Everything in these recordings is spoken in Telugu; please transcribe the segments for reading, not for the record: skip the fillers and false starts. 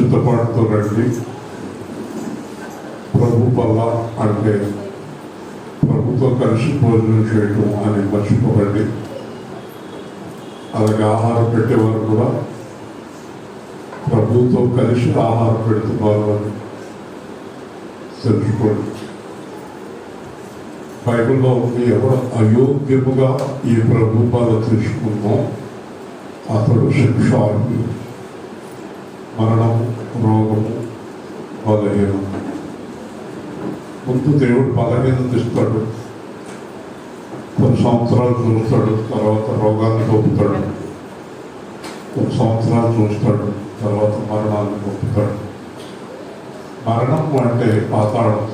సిద్ధపాటుతో రండి. ప్రభు వల్ల అంటే ప్రభుతో కలిసి భోజనం చేయడం అని మర్చిపోకండి. అలాగే ఆహారం పెట్టేవారు కూడా ప్రభుతో కలిసి ఆహారం పెడుతున్నారు అని తెలుసుకోండి. బైబిల్లో ఎవరు అయోగ్యముగా ఈ ప్రభు బాధ తీసుకున్నాం అతడు శిక్షార్హుడు. మరణము, రోగము, బలహీనం. ముందు దేవుడు బలహీనత ఇస్తాడు, కొన్ని సంవత్సరాలు చూస్తాడు, తర్వాత రోగాన్ని పంపుతాడు, కొన్ని సంవత్సరాలు చూస్తాడు, తర్వాత మరణాన్ని పంపుతాడు. మరణం అంటే పాతాళం,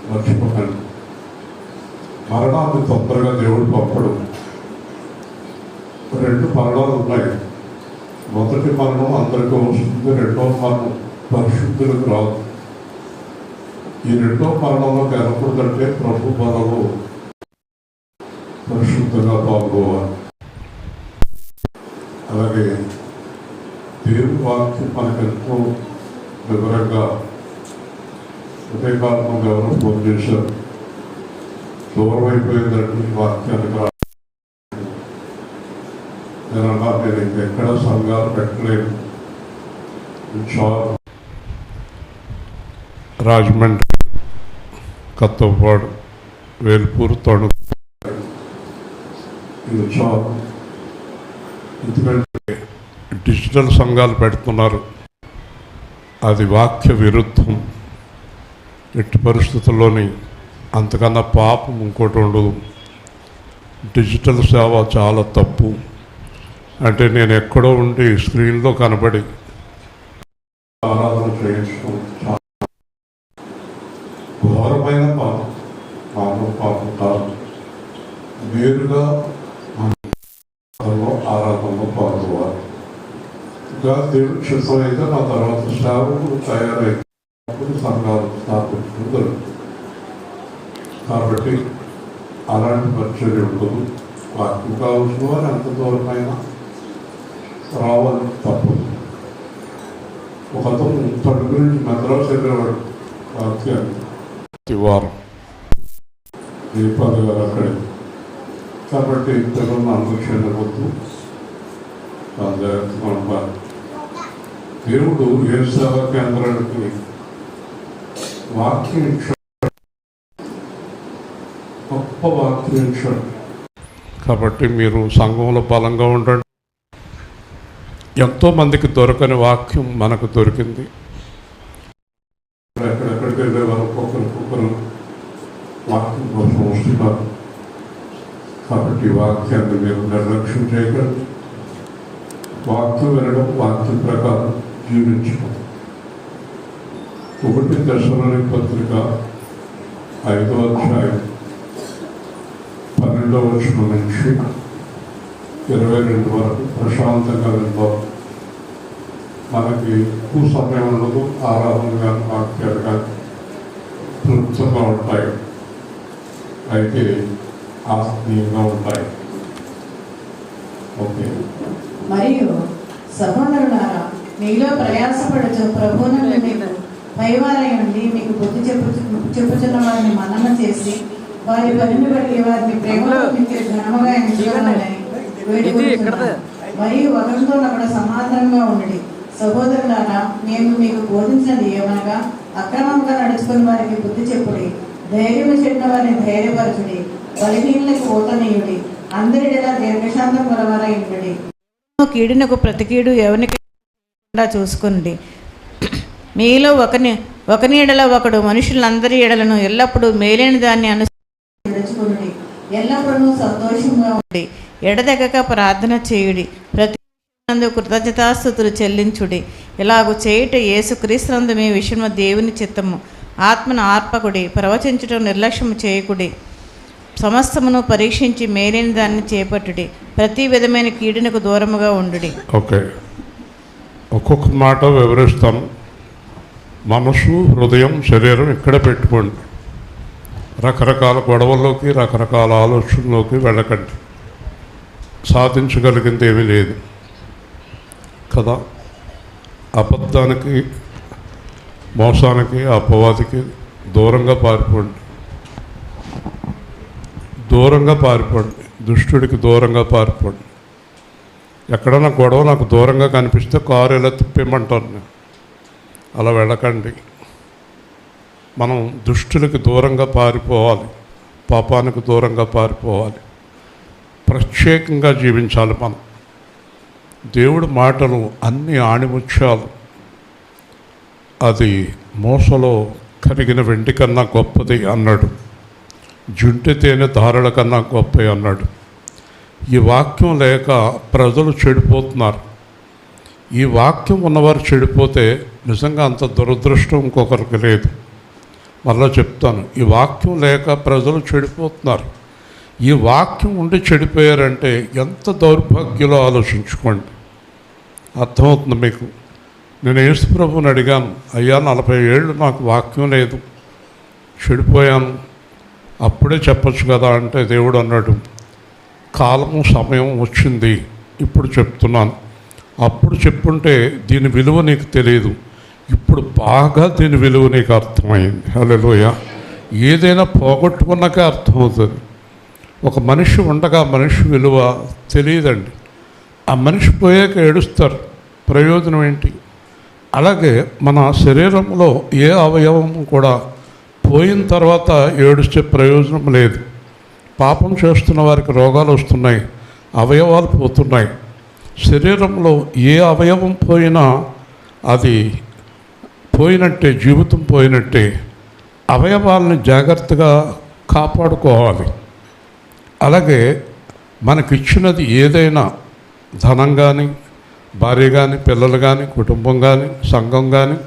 మర్చిపోకండి. మరణాన్ని తొందరగా దేవుడు పంపడు. రెండు మరణాలు ఉన్నాయి. మొదటి మరణం అందరికీ వస్తుంది, రెండవ మరణం పరిశుద్ధులకు రాదు. ఈ రెండో మరణంలో కనపడదంటే ప్రభు బలలో పరిశుద్ధంగా పాల్గొవాలి. అలాగే దేవుని వాక్యం మనకు ఎంతో వివరంగా ఉదయకాలంలో ఎవరో ఫోన్ చేశారు, దూరం అయిపోయిందంటే ఈ వాక్యానికి నేనన్నా నేను ఇంకెక్కడ సంఘాలు పెట్టలేను. రాజమండ్రి, కత్తపాడు, వేల్పూర్, తణుకు ఇది చాలు. ఎందుకంటే డిజిటల్ సంఘాలు పెడుతున్నారు, అది వాక్య విరుద్ధం. ఎట్టి పరిస్థితుల్లోని అంతకన్నా పాపం ఇంకోటి ఉండదు. డిజిటల్ సేవ చాలా తప్పు. అంటే నేను ఎక్కడో ఉండి స్క్రీన్లో కనబడి ఆరాధన చేయించడం ఘోరమైన పాపం. పాపం కాదు, వేరుగా ఆరాధనలో పాల్గొవాలి. ఇంకా దేవుడు చిత్తమైతే నా తర్వాత సేవకులు తయారైనప్పుడు సంఘాలు స్థాపించడం. కాబట్టి అలాంటి పరిచర్య ఉండదు. వాక్యం కావాల్సిన వారు ఎంత దూరమైనా రావాలి, తప్పదు. ఒక అతను తడు గురించి మద్రాసు వెళ్ళేవాడు వాక్యాన్ని వారం దీపాలు గారు అక్కడే. కాబట్టి పిల్లలను అందరూ వద్దు, జాగ్రత్తగా ఉండాలి. దేవుడు ఏ సేవా కేంద్రానికి వాక్యం ఇచ్చాడు, గొప్ప వాక్యం ఇచ్చాడు. కాబట్టి మీరు సంఘంలో బలంగా ఉండండి. ఎంతోమందికి దొరకని వాక్యం మనకు దొరికింది. ఎక్కడెక్కడికి వెళ్ళే వారు ఒక్కొక్కరు వాక్యం కోసం వస్తున్నారు. కాబట్టి వాక్యాన్ని మీరు నిర్లక్ష్యం చేయకండి. వాక్యం వినడం, వాక్యం ప్రకారం జీవించడం. 1 దశలోని పత్రిక 5వ అధ్యాయం 12వ వచనం నుంచి 22 వరకు ప్రశాంతంగా వెళ్తాం. మనకి ఎక్కువ సమయం ఉండదు. ఆరాధన కానీ వాక్యాలు కానీ తృప్తంగా ఉంటాయి, అయితే ఆత్మీయంగా ఉంటాయి. ఓకే. మరియు సహోదరులారా, మీలో ప్రయాసపడుచు ప్రభువును మీకు పైవారై ఉండి మీకు బుద్ధి చెప్పుచున్న వారిని మన్నన చేసి వారి పనిని బట్టి వారిని ప్రేమలో మీకు ఘనముగా ఎంచుకోవాలని వేడుకుంటున్నాను. మరియు ఒకరితో ఒకడు సమాధానంగా ఉండి, సహోదరులారా, నేను మీకు బోధించినది ఏమనగా అక్రమంగా నడుచుకుని వారికి బుద్ధి చెప్పుడి, ధైర్యం చెప్పిన వారిని ధైర్యపరచుడి, బలహీనులకు ఊతనీయుడి, అందరిలా దీర్ఘశాంతం గలవారై ఉండుడి. కీడునకు ప్రతి కీడు ఎవరికి చూసుకుని మీలో ఒకని ఎడల ఒకడు మనుషులందరి ఎడలను ఎల్లప్పుడూ మేలైన దాన్ని అనుసరించుకుని ఎల్లప్పుడూ సంతోషంగా ఉండి ఎడతెగక ప్రార్థన చేయుడి, ప్రతి కృతజ్ఞతాస్తుతులు చెల్లించుడి. ఇలాగూ చేయుట యేసుక్రీస్తునందు మీ విషయంలో దేవుని చిత్తము. ఆత్మను ఆర్పకుడి, ప్రవచించటం నిర్లక్ష్యము చేయకుడి, సమస్తమును పరీక్షించి మేలైన దాన్ని చేపట్టుడి, ప్రతి విధమైన కీడునకు దూరముగా ఉండుడి. ఓకే, ఒక్కొక్క మాట వివరిస్తాను. మనసు, హృదయం, శరీరం ఇక్కడ పెట్టుకోండి. రకరకాల గొడవల్లోకి, రకరకాల ఆలోచనలోకి వెళ్ళకండి. సాధించగలిగింది ఏమీ లేదు కదా. అబద్ధానికి, మోసానికి, అపవాదికి దూరంగా పారిపోండి. దూరంగా పారిపోండి. దుష్టుడికి దూరంగా పారిపోండి. ఎక్కడన్నా గొడవ నాకు దూరంగా కనిపిస్తే కారు ఎలా తిప్పేయమంటాను నేను. అలా వెళ్ళకండి. మనం దుష్టులకి దూరంగా పారిపోవాలి, పాపానికి దూరంగా పారిపోవాలి, ప్రత్యేకంగా జీవించాలి. మనం దేవుడి మాటలు అన్ని ఆణిముత్యాలు. అది మోసలో కరిగిన వెండి కన్నా గొప్పది అన్నాడు, జుంటి తేనె ధారల కన్నా గొప్ప అన్నాడు. ఈ వాక్యం లేక ప్రజలు చెడిపోతున్నారు. ఈ వాక్యం ఉన్నవారు చెడిపోతే నిజంగా అంత దురదృష్టం ఇంకొకరికి లేదు. మళ్ళా చెప్తాను, ఈ వాక్యం లేక ప్రజలు చెడిపోతున్నారు. ఈ వాక్యం ఉండి చెడిపోయారంటే ఎంత దౌర్భాగ్యులో ఆలోచించుకోండి. అర్థమవుతుంది మీకు. నేను యేసు ప్రభువుని అడిగాను, అయ్యా 40 ఏళ్ళు నాకు వాక్యం లేదు, చెడిపోయాను, అప్పుడే చెప్పచ్చు కదా అంటే దేవుడు అన్నాడు, కాలం సమయం వచ్చింది, ఇప్పుడు చెప్తున్నాను. అప్పుడు చెప్పుంటే దీని విలువ నీకు తెలియదు, ఇప్పుడు బాగా దీని విలువ నీకు అర్థమైంది. హల్లెలూయా. ఏదైనా పోగొట్టుకున్నాకే అర్థమవుతుంది. ఒక మనిషి ఉండగా మనిషి విలువ తెలియదండి. ఆ మనిషి పోయాక ఏడుస్తారు, ప్రయోజనం ఏంటి? అలాగే మన శరీరంలో ఏ అవయవం కూడా పోయిన తర్వాత ఏడుస్తే ప్రయోజనం లేదు. పాపం చేస్తున్న వారికి రోగాలు వస్తున్నాయి, అవయవాలు పోతున్నాయి. శరీరంలో ఏ అవయవం పోయినా అది పోయినట్టే, జీవితం పోయినట్టే. అవయవాల్ని జాగ్రత్తగా కాపాడుకోవాలి. అలాగే మనకిచ్చినది ఏదైనా, ధనం కానీ, భార్య కానీ, పిల్లలు కానీ, కుటుంబం కానీ, సంఘం కానీ,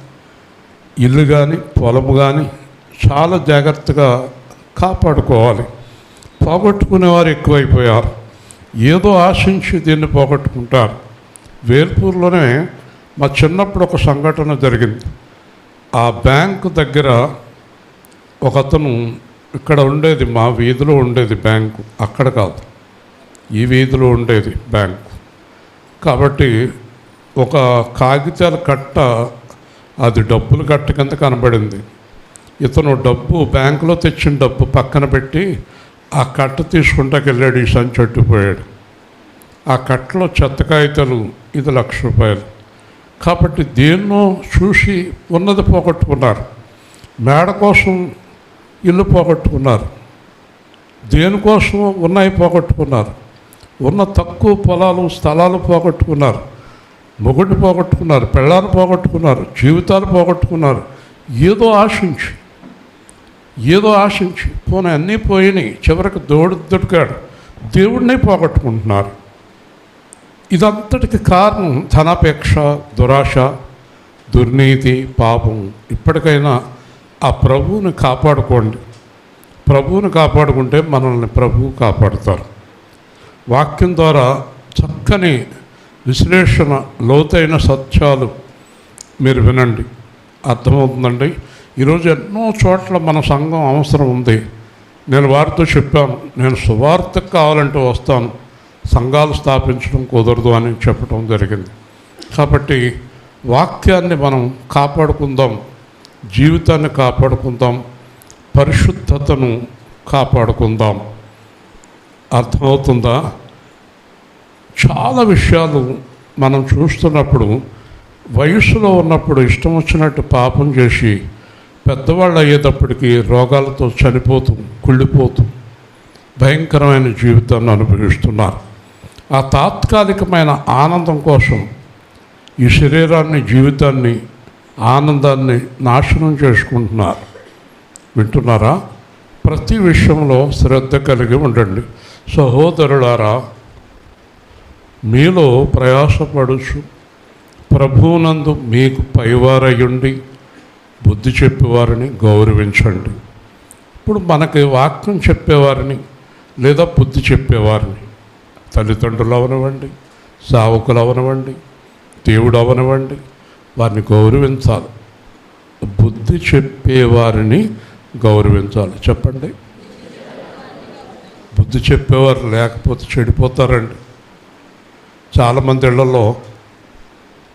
ఇల్లు కానీ, పొలము కానీ చాలా జాగ్రత్తగా కాపాడుకోవాలి. పోగొట్టుకునేవారు ఎక్కువైపోయారు. ఏదో ఆశించి దీన్ని పోగొట్టుకుంటారు. వేల్పూర్లోనే మా చిన్నప్పుడు ఒక సంఘటన జరిగింది. ఆ బ్యాంకు దగ్గర ఒకతను, ఇక్కడ ఉండేది, మా వీధిలో ఉండేది బ్యాంకు, అక్కడ కాదు, ఈ వీధిలో ఉండేది బ్యాంకు. కాబట్టి ఒక కాగితాల కట్ట, అది డబ్బులు కట్ట కింద కనబడింది. ఇతను డబ్బు, బ్యాంకులో తెచ్చిన డబ్బు పక్కన పెట్టి ఆ కట్ట తీసుకుంటాకి వెళ్ళాడు. ఈ సంచి అట్టుపోయాడు. ఆ కట్టలో చెత్త కాగితాలు, ఇది ₹1,00,000. కాబట్టి దేన్నో చూసి ఉన్నది పోగొట్టుకున్నారు. మేడ కోసం ఇల్లు పోగొట్టుకున్నారు, దేనికోసం ఉన్నాయి పోగొట్టుకున్నారు. ఉన్న తక్కువ పొలాలు, స్థలాలు పోగొట్టుకున్నారు, మొగుడిని పోగొట్టుకున్నారు, పెళ్ళాన్ని పోగొట్టుకున్నారు, జీవితాలు పోగొట్టుకున్నారు. ఏదో ఆశించి పోనీ అన్నీ పోయినాయి. చివరికి దొరికాడు, దేవుడిని పోగొట్టుకుంటున్నారు. ఇదంతటికి కారణం ధనాపేక్ష, దురాశ, దుర్నీతి, పాపం. ఇప్పటికైనా ఆ ప్రభువుని కాపాడుకోండి. ప్రభువుని కాపాడుకుంటే మనల్ని ప్రభువు కాపాడుతారు. వాక్యం ద్వారా చక్కని విశ్లేషణ, లోతైన సత్యాలు మీరు వినండి, అర్థమవుతుందండి. ఈరోజు ఎన్నో చోట్ల మన సంఘం అవసరం ఉంది. నేను వారితో చెప్పాను, నేను సువార్తకు కావాలంటే వస్తాను, సంఘాలు స్థాపించడం కుదరదు అని చెప్పడం జరిగింది. కాబట్టి వాక్యాన్ని మనం కాపాడుకుందాం, జీవితాన్ని కాపాడుకుందాం, పరిశుద్ధతను కాపాడుకుందాం. అర్థమవుతుందా? చాలా విషయాలు మనం చూస్తున్నప్పుడు, వయసులో ఉన్నప్పుడు ఇష్టం వచ్చినట్టు పాపం చేసి పెద్దవాళ్ళు అయ్యేటప్పటికి రోగాలతో చనిపోతూ, కుళ్ళిపోతూ భయంకరమైన జీవితాన్ని అనుభవిస్తున్నారు. ఆ తాత్కాలికమైన ఆనందం కోసం ఈ శరీరాన్ని, జీవితాన్ని, ఆనందాన్ని నాశనం చేసుకుంటున్నారు. వింటున్నారా? ప్రతి విషయంలో శ్రద్ధ కలిగి ఉండండి. సహోదరులారా, మీలో ప్రయాసపడుచు ప్రభువునందు మీకు పైవారయ్యుండి బుద్ధి చెప్పేవారిని గౌరవించండి. ఇప్పుడు మనకి వాక్యం చెప్పేవారిని లేదా బుద్ధి చెప్పేవారిని, తల్లిదండ్రులు అవనివ్వండి, సేవకులు అవనివ్వండి, దేవుడు అవనివ్వండి, వారిని గౌరవించాలి. బుద్ధి చెప్పేవారిని గౌరవించాలి. చెప్పండి. బుద్ధి చెప్పేవారు లేకపోతే చెడిపోతారండి. చాలామంది ఇళ్లలో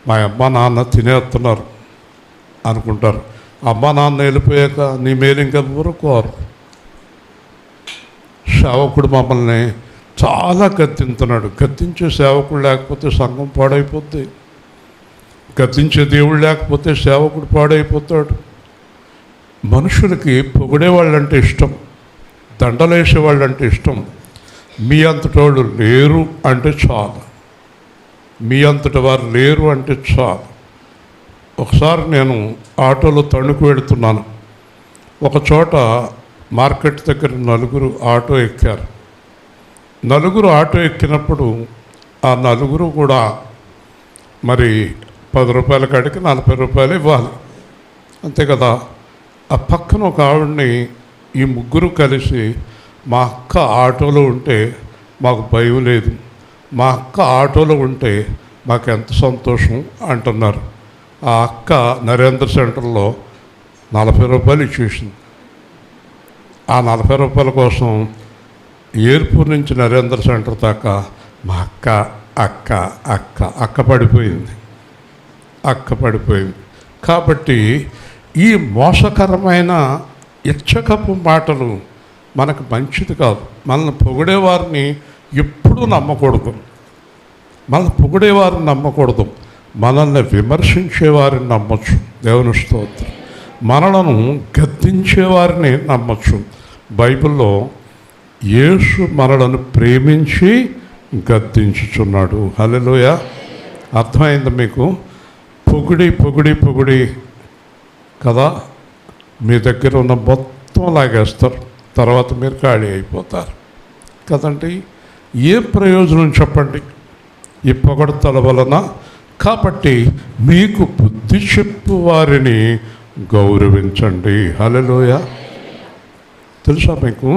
మా అమ్మ నాన్న తినేస్తున్నారు అనుకుంటారు. అమ్మ నాన్న వెళ్ళిపోయాక నీ మేలు ఇంకెవరు కోరు. సేవకుడు మమ్మల్ని చాలా గద్దింతున్నాడు. గద్దించే సేవకుడు లేకపోతే సంఘం పాడైపోద్ది. గద్దించే దేవుడు లేకపోతే సేవకుడు పాడైపోతాడు. మనుషులకి పొగిడేవాళ్ళంటే ఇష్టం, దండలేసేవాళ్ళంటే ఇష్టం. మీ అంతటి వాళ్ళు లేరు అంటే చాలు, మీ అంతటి వారు లేరు అంటే చాలు. ఒకసారి నేను ఆటోలో తణుకు వెళుతున్నాను. ఒక చోట మార్కెట్ దగ్గర నలుగురు ఆటో ఎక్కారు. నలుగురు ఆటో ఎక్కినప్పుడు ఆ నలుగురు కూడా మరి 10 రూపాయల కాడికి 40 రూపాయలు ఇవ్వాలి, అంతే కదా. ఆ పక్కన ఒక ఆవిడ్ని ఈ ముగ్గురు కలిసి, మా అక్క ఆటోలో ఉంటే మాకు భయం లేదు, మా అక్క ఆటోలో ఉంటే మాకు ఎంత సంతోషం అంటున్నారు. ఆ అక్క నరేంద్ర సెంటర్లో 40 రూపాయలు ఇచ్చేసింది. ఆ 40 రూపాయల కోసం ఏర్పూర్ నుంచి నరేంద్ర సెంటర్ దాకా మా అక్క అక్క అక్క అక్క పడిపోయింది, అక్క పడిపోయింది. కాబట్టి ఈ మోసకరమైన ఇచ్చకపు మాటలు మనకు మంచిది కాదు. మనల్ని పొగిడేవారిని ఎప్పుడూ నమ్మకూడదు, మనల్ని పొగిడేవారిని నమ్మకూడదు. మనల్ని విమర్శించేవారిని నమ్మచ్చు, దేవుని స్తోత్రం. మనలను గద్దించేవారిని నమ్మచ్చు. బైబిల్లో యేసు మనలను ప్రేమించి గద్దించుచున్నాడు. హల్లెలూయా. అర్థమైంది మీకు? పొగిడి పొగిడి పొగిడి కదా మీ దగ్గర ఉన్న మొత్తం లాగేస్తారు, తర్వాత మీరు ఖాళీ అయిపోతారు కదండి. ఏ ప్రయోజనం చెప్పండి ఈ పొగడతల వలన? కాబట్టి మీకు బుద్ధి చెప్పు వారిని గౌరవించండి. హల్లెలూయా. తెలుసా మీకు,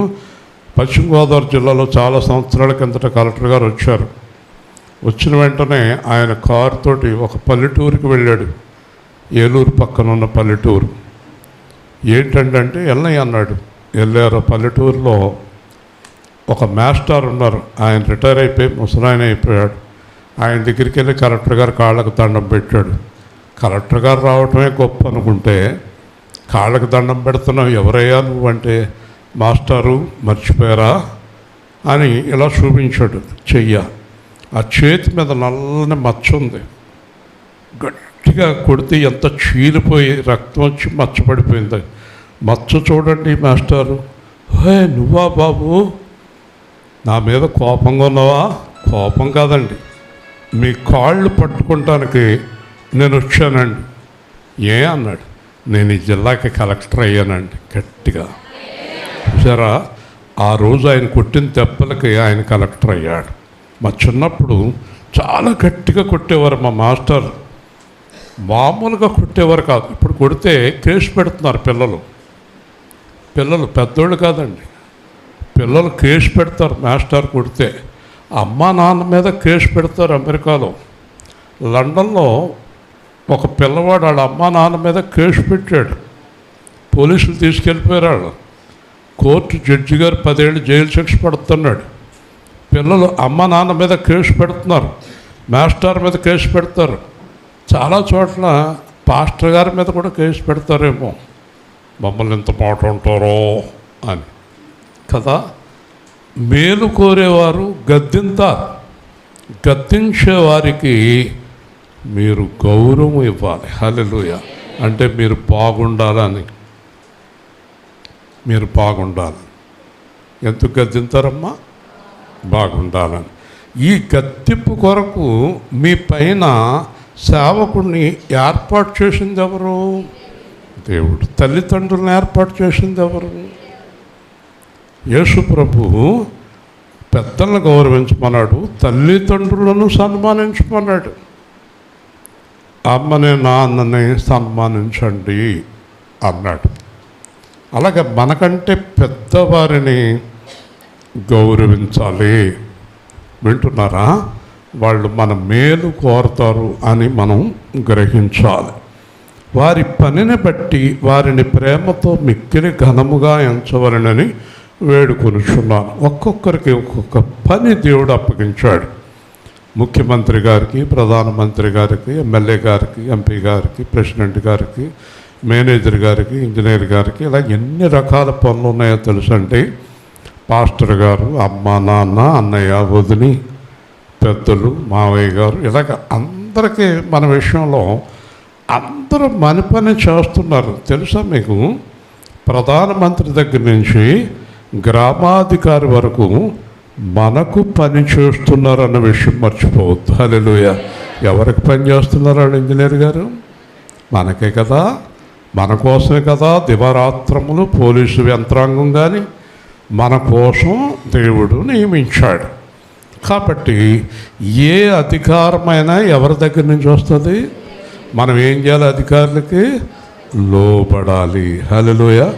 పశ్చిమ గోదావరి జిల్లాలో చాలా సంవత్సరాల కిందట కలెక్టర్ గారు వచ్చారు. వచ్చిన వెంటనే ఆయన కారుతోటి ఒక పల్లెటూరుకి వెళ్ళాడు, ఏలూరు పక్కన ఉన్న పల్లెటూరు. ఏంటంటే వెళ్ళయ్య అన్నాడు. వెళ్ళారు. పల్లెటూరులో ఒక మాస్టర్ ఉన్నారు, ఆయన రిటైర్ అయిపోయి ముసలాయన అయిపోయాడు. ఆయన దగ్గరికి వెళ్ళి కలెక్టర్ గారు కాళ్ళకు దండం పెట్టాడు. కలెక్టర్ గారు రావటమే గొప్ప అనుకుంటే, కాళ్ళకు దండం పెడుతున్నావు ఎవరయ్యా నువ్వంటే, మాస్టారు మర్చిపోయారా అని ఇలా చూపించాడు చెయ్య. ఆ చేతి మీద నల్లని మచ్చ ఉంది, గట్టిగా కొడితే ఎంత చీలిపోయి రక్తం వచ్చి మచ్చపడిపోయింది. మచ్చ చూడండి మాస్టారు. హే నువ్వా బాబు, నా మీద కోపంగా ఉన్నావా? కోపం కాదండి, మీ కాళ్ళు పట్టుకుంటానికి నేను వచ్చానండి. ఏ అన్నాడు. నేను ఈ జిల్లాకి కలెక్టర్ అయ్యానండి. గట్టిగా సరా. ఆ రోజు ఆయన కొట్టిన దెబ్బలకి ఆయన కలెక్టర్ అయ్యాడు. మా చిన్నప్పుడు చాలా గట్టిగా కొట్టేవారు మా మాస్టర్, మామూలుగా కొట్టేవారు కాదు. ఇప్పుడు కొడితే కేసు పెడుతున్నారు పిల్లలు పెద్దోళ్ళు కాదండి, పిల్లలు కేసు పెడతారు మాస్టర్ కొడితే. అమ్మా నాన్న మీద కేసు పెడతారు. అమెరికాలో, లండన్లో ఒక పిల్లవాడు వాళ్ళ అమ్మా నాన్న మీద కేసు పెట్టాడు. పోలీసులు తీసుకెళ్ళిపోయారు వాళ్ళు. కోర్టు జడ్జి గారు 10 ఏళ్ళు జైలు శిక్ష పడుతున్నాడు. పిల్లలు అమ్మ నాన్న మీద కేసు పెడుతున్నారు, మాస్టర్ మీద కేసు పెడతారు. చాలా చోట్ల పాస్టర్ గారి మీద కూడా కేసు పెడతారేమో, మమ్మల్ని ఎంత మాట ఉంటారో అని కదా. మేలు కోరేవారు గద్దింతారు, గద్దించేవారికి మీరు గౌరవం ఇవ్వాలి. హల్లెలూయా. అంటే మీరు బాగుండాలని, మీరు బాగుండాలి. ఎందుకు గద్దింతారమ్మా? బాగుండాలని. ఈ గద్దింపు కొరకు మీ పైన సేవకుడిని ఏర్పాటు చేసింది ఎవరు? దేవుడు. తల్లిదండ్రులను ఏర్పాటు చేసింది ఎవరు? యేసు ప్రభువు పెద్దలను గౌరవించమన్నాడు, తల్లిదండ్రులను సన్మానించమన్నాడు. అమ్మని నాన్నని సన్మానించండి అన్నాడు. అలాగే మనకంటే పెద్దవారిని గౌరవించాలి. వింటున్నారా? వాళ్ళు మన మేలు కోరుతారు అని మనం గ్రహించాలి. వారి పనిని బట్టి వారిని ప్రేమతో మిక్కిలి ఘనముగా ఎంచవలనని వేడుకొనుచున్నాను. ఒక్కొక్కరికి ఒక్కొక్క పని దేవుడు అప్పగించాడు. ముఖ్యమంత్రి గారికి, ప్రధానమంత్రి గారికి, ఎమ్మెల్యే గారికి, ఎంపీ గారికి, ప్రెసిడెంట్ గారికి, మేనేజర్ గారికి, ఇంజనీర్ గారికి, ఇలా ఎన్ని రకాల పనులు ఉన్నాయో తెలుసండి. పాస్టర్ గారు, అమ్మ, నాన్న, అన్నయ్య, వదిని, పెద్దలు, మావయ్య గారు, ఇలాగ అందరికీ మన విషయంలో అందరూ మన పని చేస్తున్నారు. తెలుసా మీకు? ప్రధానమంత్రి దగ్గర నుంచి గ్రామాధికారి వరకు మనకు పని చేస్తున్నారు అన్న విషయం మర్చిపోవద్దు. హల్లెలూయా. ఎవరికి పని చేస్తున్నారు ఇంజనీర్ గారు? మనకే కదా, మన కోసమే కదా. దివారాత్రములు పోలీసు యంత్రాంగం కానీ మన కోసం దేవుడు నియమించాడు. కాబట్టి ఏ అధికారమైనా ఎవరి దగ్గర నుంచి వస్తుంది? మనం ఏం చేయాలి? అధికారులకి లోబడాలి. హల్లెలూయా.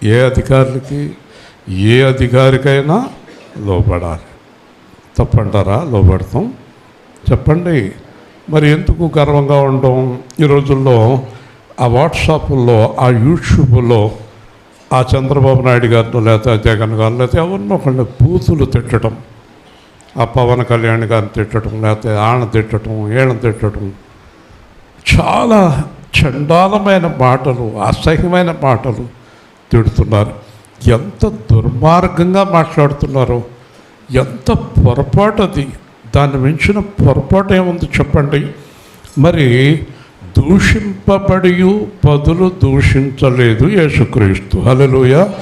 ఏ అధికారులకి, ఏ అధికారికైనా లోబడాలి. తప్పంటారా? లోబడతాం. చెప్పండి. మరి ఎందుకు గర్వంగా ఉండడం? ఈ రోజుల్లో ఆ వాట్సాప్లో, ఆ యూట్యూబ్లో ఆ చంద్రబాబు నాయుడు గారిని, లేకపోతే జగన్ గారిని, లేకపోతే ఎవరినో ఒకళ్ళని బూతులు తిట్టడం, ఆ పవన్ కళ్యాణ్ గారిని తిట్టడం, లేకపోతే ఆళ్ళని తిట్టడం, ఏళ్ళని తిట్టడం, చాలా చండాలమైన మాటలు, అసహ్యమైన మాటలు తిడుతున్నారు. ఎంత దుర్మార్గంగా మాట్లాడుతున్నారో, ఎంత పొరపాటు అది. దాన్ని మించిన పొరపాటు ఏముంది చెప్పండి? మరి దూషింపబడి బదులు దూషించలేదు యేసుక్రీస్తు. హల్లెలూయా.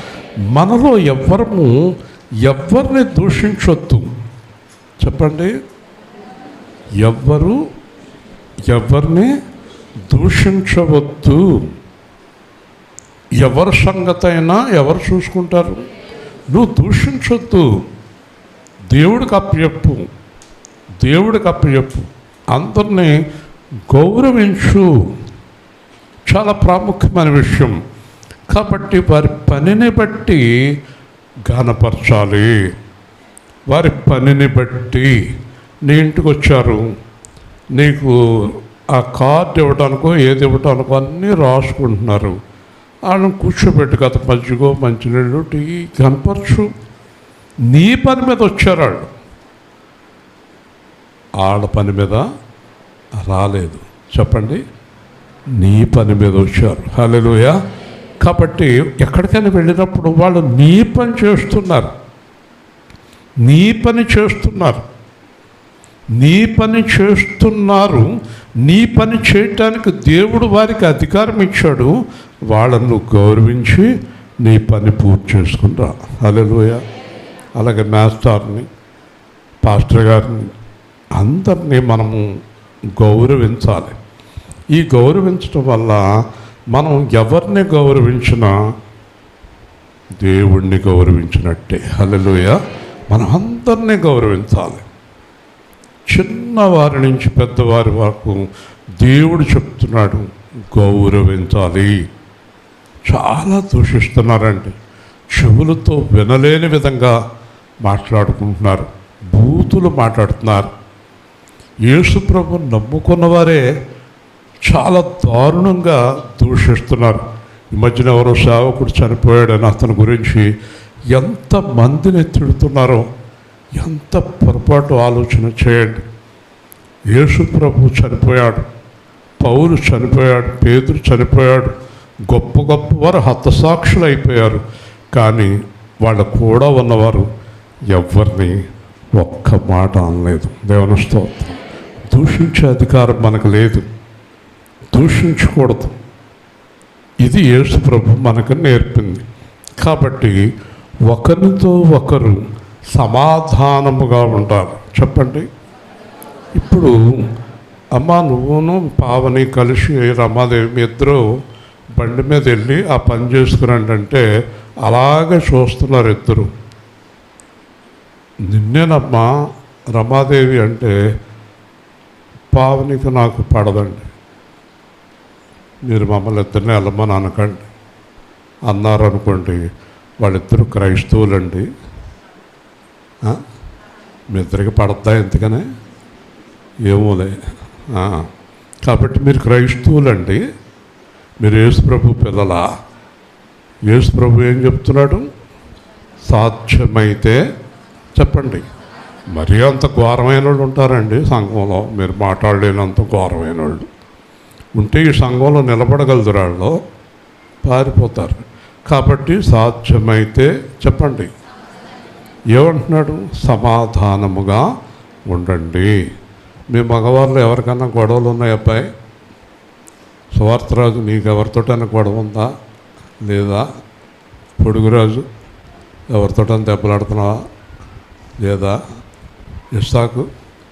మనలో ఎవరిని దూషించొద్దు. చెప్పండి. ఎవరిని దూషించవద్దు. ఎవరి సంగతి అయినా ఎవరు చూసుకుంటారు? నువ్వు దూషించొద్దు. దేవుడికి అప్పచెప్పు. అందరినీ గౌరవించు. చాలా ప్రాముఖ్యమైన విషయం. కాబట్టి వారి పనిని బట్టి ఘనపరచాలి. వారి పనిని బట్టి. నీ ఇంటికి వచ్చారు, నీకు ఆ కార్డు ఇవ్వడానికో ఏది ఇవ్వడానికో అన్నీ రాసుకుంటున్నారు. వాళ్ళని కూర్చోబెట్టు కదా, మజ్జిగో, మంచినీళ్ళు, టీ కనపరచు. నీ పని మీద వచ్చారు వాళ్ళ పని మీద రాలేదు. చెప్పండి. నీ పని మీద వచ్చారు. హల్లెలూయా. కాబట్టి ఎక్కడికైనా వెళ్ళినప్పుడు వాళ్ళు నీ పని చేస్తున్నారు. నీ పని చేయటానికి దేవుడు వారికి అధికారం ఇచ్చాడు. వాళ్ళను గౌరవించి నీ పని పూర్తి చేసుకుంటా. హల్లెలూయా. అలాగే మాస్టర్ని, పాస్టర్ గారిని, అందరినీ మనము గౌరవించాలి. ఈ గౌరవించడం వల్ల మనం ఎవరిని గౌరవించినా దేవుణ్ణి గౌరవించినట్టే. హల్లెలూయా. మనం అందరినీ గౌరవించాలి. చిన్నవారి నుంచి పెద్దవారి వరకు దేవుడు చెప్తున్నాడు, గౌరవించాలి. చాలా దూషిస్తున్నారండి. చెవులతో వినలేని విధంగా మాట్లాడుకుంటున్నారు, బూతులు మాట్లాడుతున్నారు. యేసు ప్రభువుని నమ్ముకున్నవారే చాలా దారుణంగా దూషిస్తున్నారు. ఈ మధ్యన ఎవరో సేవకుడు చనిపోయాడని అతని గురించి ఎంతమందిని తిడుతున్నారో, ఎంత పొరపాటు ఆలోచన చేయండి. యేసు ప్రభు చనిపోయాడు, పౌలు చనిపోయాడు, పేతురు చనిపోయాడు, గొప్ప వారు హతసాక్షులు అయిపోయారు. కానీ వాళ్ళ కూడా ఉన్నవారు ఎవరిని ఒక్క మాట అనలేదు. దేవుని స్తోత్రం. దూషించే అధికారం మనకు లేదు, దూషించకూడదు. ఇది యేసు ప్రభు మనకు నేర్పింది. కాబట్టి ఒకరితో ఒకరు సమాధానముగా ఉండాలి. చెప్పండి. ఇప్పుడు అమ్మ, నువ్వును పావని కలిసి రమాదేవి మీ ఇద్దరు బండి మీద వెళ్ళి ఆ పని చేసుకురండి అంటే అలాగే చూస్తున్నారు ఇద్దరు. నిన్నేనమ్మా రమాదేవి అంటే పావనికి నాకు పడదండి, మీరు మమ్మల్ని ఇద్దరిని వెళ్ళమని అనకండి అన్నారు అనుకోండి. వాళ్ళిద్దరూ క్రైస్తవులండి. మీ ఇద్దరికి పడద్దా? ఎందుకనే ఏమోలే. కాబట్టి మీరు క్రైస్తవులండి, మీరు యేసుప్రభు పిల్లలా? యేసుప్రభు ఏం చెప్తున్నాడు? సాధ్యమైతే చెప్పండి, మరీ అంత ఘోరమైన వాళ్ళు ఉంటారండి సంఘంలో, మీరు మాట్లాడలేనంత ఘోరమైన వాళ్ళు ఉంటే ఈ సంఘంలో నిలబడగలరు, వాళ్ళు పారిపోతారు. కాబట్టి సాధ్యమైతే చెప్పండి, ఏమంటున్నాడు? సమాధానముగా ఉండండి. మీ మగవాళ్ళు ఎవరికైనా గొడవలు ఉన్నాయి అబ్బాయి? సువార్తరాజు, నీకు ఎవరితోటైనా గొడవ ఉందా లేదా? పొడుగురాజు, ఎవరితోటైనా దెబ్బలాడుతున్నావా లేదా? ఇస్సాకు,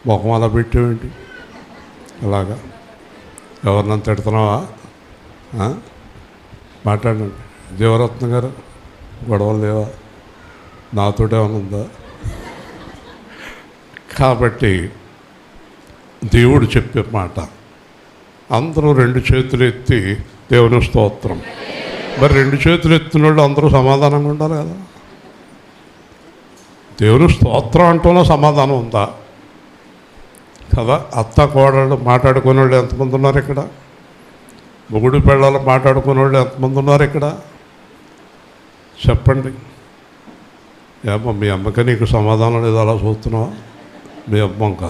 మొహం అలా పెట్టేవేంటి అలాగా? ఎవరినైనా తిడుతున్నావా? మాట్లాడండి. దేవరత్న గారు, గొడవలు లేవా? నాతోటే ఉందా? కాబట్టి దేవుడు చెప్పే మాట, అందరూ 2 చేతులు ఎత్తి దేవుని స్తోత్రం. మరి 2 చేతులు ఎత్తిన వాళ్ళు అందరూ సమాధానంగా ఉండాలి కదా. దేవుని స్తోత్రం అంటూనే సమాధానం ఉందా కదా? అత్త కోడళ్ళు మాట్లాడుకునే వాళ్ళు ఎంతమంది ఉన్నారు ఇక్కడ? మొగుడు పిల్లలు మాట్లాడుకునే వాళ్ళు ఎంతమంది ఉన్నారు ఇక్కడ? చెప్పండి. ఏమో మీ అమ్మకి నీకు సమాధానం లేదు, అలా చూస్తున్నావా? మీ అమ్మంక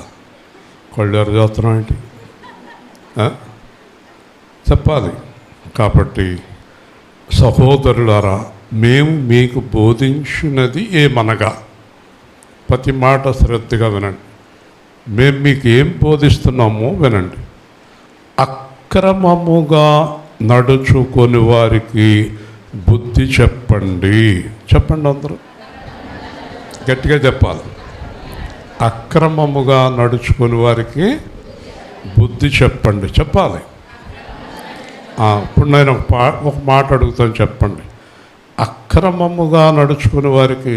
కళ్ళెరు చేస్తున్నావు ఏంటి? చెప్పాలి. కాబట్టి సహోదరులారా, మేము మీకు బోధించినది ఏమనగా, ప్రతి మాట శ్రద్ధగా వినండి. మేము మీకు ఏం బోధిస్తున్నామో వినండి. అక్రమముగా నడుచుకొని వారికి బుద్ధి చెప్పండి. చెప్పండి, అందరూ గట్టిగా చెప్పాలి. అక్రమముగా నడుచుకొని వారికి బుద్ధి చెప్పండి. చెప్పాలి. ఇప్పుడు నేను ఒక మాట అడుగుతాను, చెప్పండి. అక్రమముగా నడుచుకునే వారికి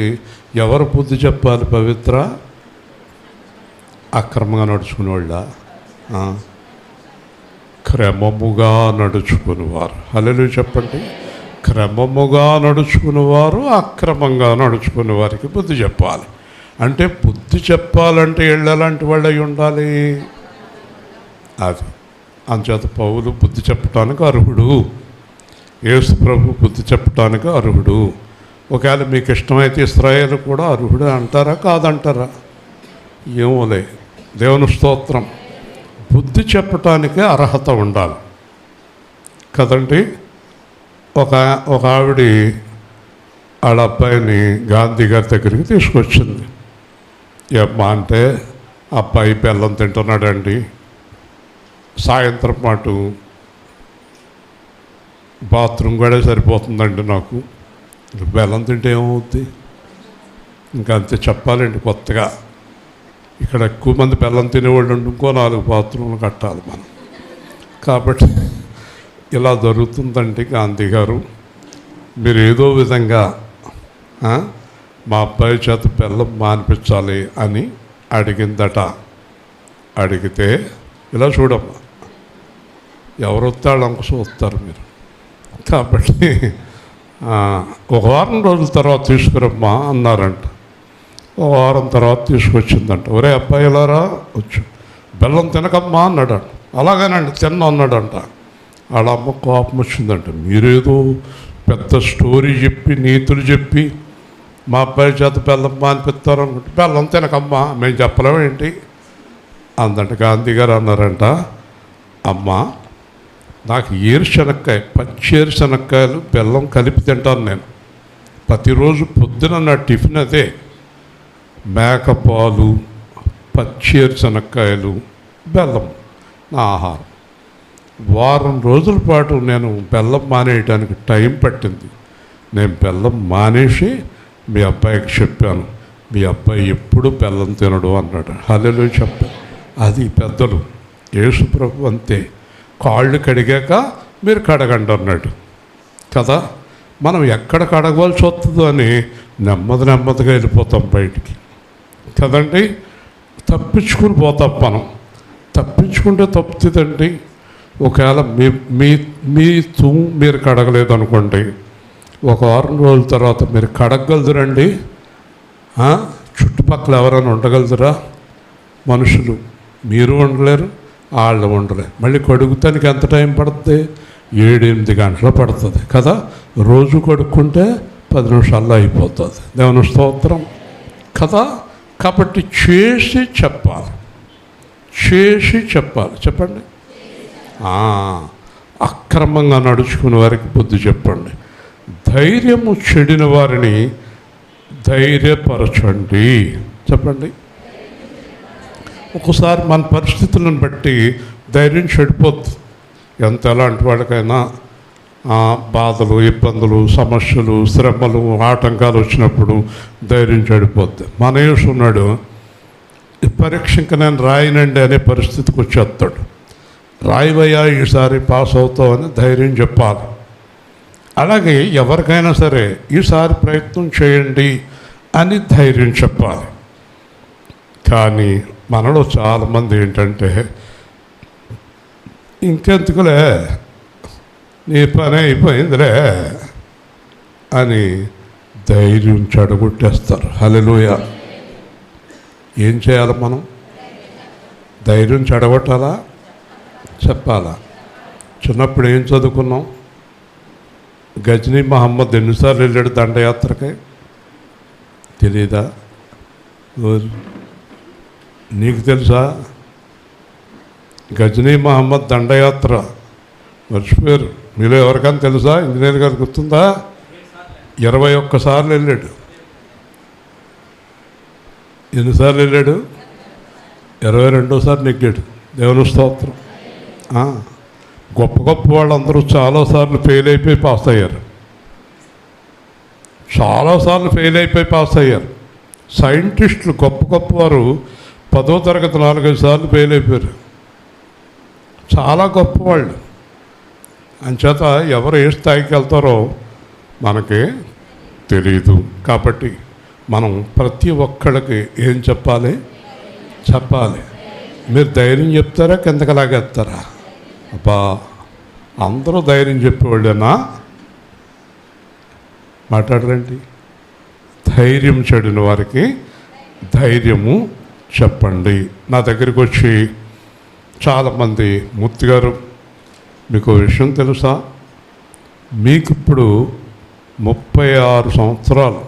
ఎవరు బుద్ధి చెప్పాలి? పవిత్ర అక్రమంగా నడుచుకునే వాళ్ళ? క్రమముగా నడుచుకునేవారు. హల్లెలూయా చెప్పండి. క్రమముగా నడుచుకునేవారు అక్రమంగా నడుచుకునే వారికి బుద్ధి చెప్పాలి. అంటే బుద్ధి చెప్పాలంటే ఎలాంటి వాళ్ళు అయి ఉండాలి? అది అంచేత పౌలు బుద్ధి చెప్పటానికి అర్హుడు, యేసు ప్రభు బుద్ధి చెప్పటానికి అర్హుడు. ఒకవేళ మీకు ఇష్టమైతే ఇశ్రాయేలు కూడా అర్హుడు అంటారా కాదంటారా? ఏమోలే, దేవుని స్తోత్రం. బుద్ధి చెప్పటానికి అర్హత ఉండాలి కదండి. ఒక ఆవిడ వాళ్ళ అబ్బాయిని గాంధీ గారి దగ్గరికి తీసుకొచ్చింది. ఏమ్మా అంటే, అబ్బాయి బెల్లం తింటున్నాడండి, సాయంత్రం పాటు బాత్రూమ్ కూడా సరిపోతుందండి నాకు, బెల్లం తింటే ఏమవుద్ది? ఇంకా అంతే చెప్పాలండి. కొత్తగా ఇక్కడ ఎక్కువ మంది బెల్లం తినేవాళ్ళు ఉండి ఇంకో 4 బాత్రూమ్లు కట్టాలి మనం. కాబట్టి ఇలా జరుగుతుందండి. గాంధీ గారు, మీరు ఏదో విధంగా మా అబ్బాయి చేత బెల్లం మానిపించాలి అని అడిగిందట. అడిగితే ఇలా చూడమ్మా, ఎవరు వస్తాడు అంక చూస్తారు మీరు. కాబట్టి 1 వారం రోజుల తర్వాత తీసుకురమ్మా అన్నారంట. 1 వారం తర్వాత తీసుకొచ్చిందంట. ఒరే అబ్బాయి ఇలారా వచ్చు, బెల్లం తినకమ్మా అన్నాడంట. అలాగేనండి తిన్నా అన్నాడంట. వాళ్ళ అమ్మ కోపం వచ్చిందంట. మీరేదో పెద్ద స్టోరీ చెప్పి నీతులు చెప్పి మా అబ్బాయి చేత బెల్లం మానిపిస్తారు అనుకుంటే, బెల్లం తినకమ్మా మేము చెప్పలేమేంటి అందంట. గాంధీ గారు అన్నారంట, అమ్మ నాకు ఏరుశనక్కాయ, పచ్చి ఏరుశనక్కాయలు బెల్లం కలిపి తింటాను నేను ప్రతిరోజు. పొద్దున నా టిఫిన్ అదే, మేకపాలు, పచ్చి ఏరుశనక్కాయలు, బెల్లం నా ఆహారం. వారం రోజుల పాటు నేను బెల్లం మానేయడానికి టైం పట్టింది. నేను బెల్లం మానేసి మీ అబ్బాయికి చెప్పాను, మీ అబ్బాయి ఎప్పుడు బెల్లం తినడు అన్నాడు. హల్లెలూయా చెప్పాను. అది పెద్దలు. యేసు ప్రభు అంతే, కాళ్ళు కడిగాక మీరు కడగండి అన్నాడు కదా. మనం ఎక్కడ కడగవలసి వస్తుందో అని నెమ్మదిగా వెళ్ళిపోతాం బయటికి కదండి. తప్పించుకుని పోతాం మనం. తప్పించుకుంటే తప్పుతుందండి. ఒకవేళ మీరు కడగలేదు అనుకోండి, 1 వారం రోజుల తర్వాత మీరు కడగగలదురండి? చుట్టుపక్కల ఎవరైనా ఉండగలదురా? మనుషులు మీరు ఉండలేరు, వాళ్ళు ఉండలేరు. మళ్ళీ కడుగుతానికి ఎంత టైం పడుతుంది? 7-8 గంటలు పడుతుంది కదా. రోజు కడుక్కుంటే 10 నిమిషాల్లో అయిపోతుంది. దేవుని స్తోత్రం కదా. కాబట్టి చేసి చెప్పాలి, చేసి చెప్పాలి. చెప్పండి. అక్రమంగా నడుచుకునే వారికి బుద్ధి చెప్పండి. ధైర్యము చెడిన వారిని ధైర్యపరచండి. చెప్పండి. ఒకసారి మన పరిస్థితులను బట్టి ధైర్యం చెడిపోద్ది. ఎలాంటి వాళ్ళకైనా బాధలు, ఇబ్బందులు, సమస్యలు, శ్రమలు, ఆటంకాలు వచ్చినప్పుడు ధైర్యం చెడిపోద్ది. మన యేసు ఉన్నాడు, ఈ పరీక్ష ఇంకా నేను రాయనండి అనే పరిస్థితికి వచ్చేస్తాడు. రాయివయ్యా, ఈసారి పాస్ అవుతావని ధైర్యం చెప్పాలి. అలాగే ఎవరికైనా సరే ఈసారి ప్రయత్నం చేయండి అని ధైర్యం చెప్పాలి. కానీ మనలో చాలామంది ఏంటంటే, ఇంకెందుకులే, నీ పని అయిపోయిందిలే అని ధైర్యం చెడగొట్టేస్తారు. హల్లెలూయా. ఏం చేయాలి మనం? ధైర్యం చెడగొట్టాలా, చెప్పాలా? చిన్నప్పుడు ఏం చదువుకున్నాం? గజనీ మహమ్మద్ ఎన్నిసార్లు వెళ్ళాడు దండయాత్రకి తెలీదా? నీకు తెలుసా? గజనీ మహమ్మద్ దండయాత్ర మర్చిపోయారు. మీలో ఎవరికైనా తెలుసా? ఇంజనీర్ గారు గుర్తుందా? 21 సార్లు వెళ్ళాడు. ఎన్నిసార్లు వెళ్ళాడు? 22సారి నెగ్గాడు. దేవుని స్తోత్రం. గొప్ప గొప్ప వాళ్ళందరూ చాలాసార్లు ఫెయిల్ అయిపోయి పాస్ అయ్యారు. చాలాసార్లు ఫెయిల్ అయిపోయి పాస్ అయ్యారు. సైంటిస్టులు గొప్ప గొప్ప వారు 10వ తరగతి 4-5 సార్లు ఫెయిల్ అయిపోయారు. చాలా గొప్పవాళ్ళు. అంచేత ఎవరు ఏ స్థాయికి వెళ్తారో మనకి తెలియదు. కాబట్టి మనం ప్రతి ఒక్కళ్ళకి ఏం చెప్పాలి? చెప్పాలి. మీరు ధైర్యం చెప్తారా, కిందకి లాగేస్తారా? అబ్బా, అందరూ ధైర్యం చెప్పేవాళ్ళేనా? మాట్లాడరండి. ధైర్యం చెడిన వారికి ధైర్యము చెప్పండి. నా దగ్గరికి వచ్చి చాలామంది, మూర్తి గారు మీకు విషయం తెలుసా, మీకు ఇప్పుడు 36 సంవత్సరాలు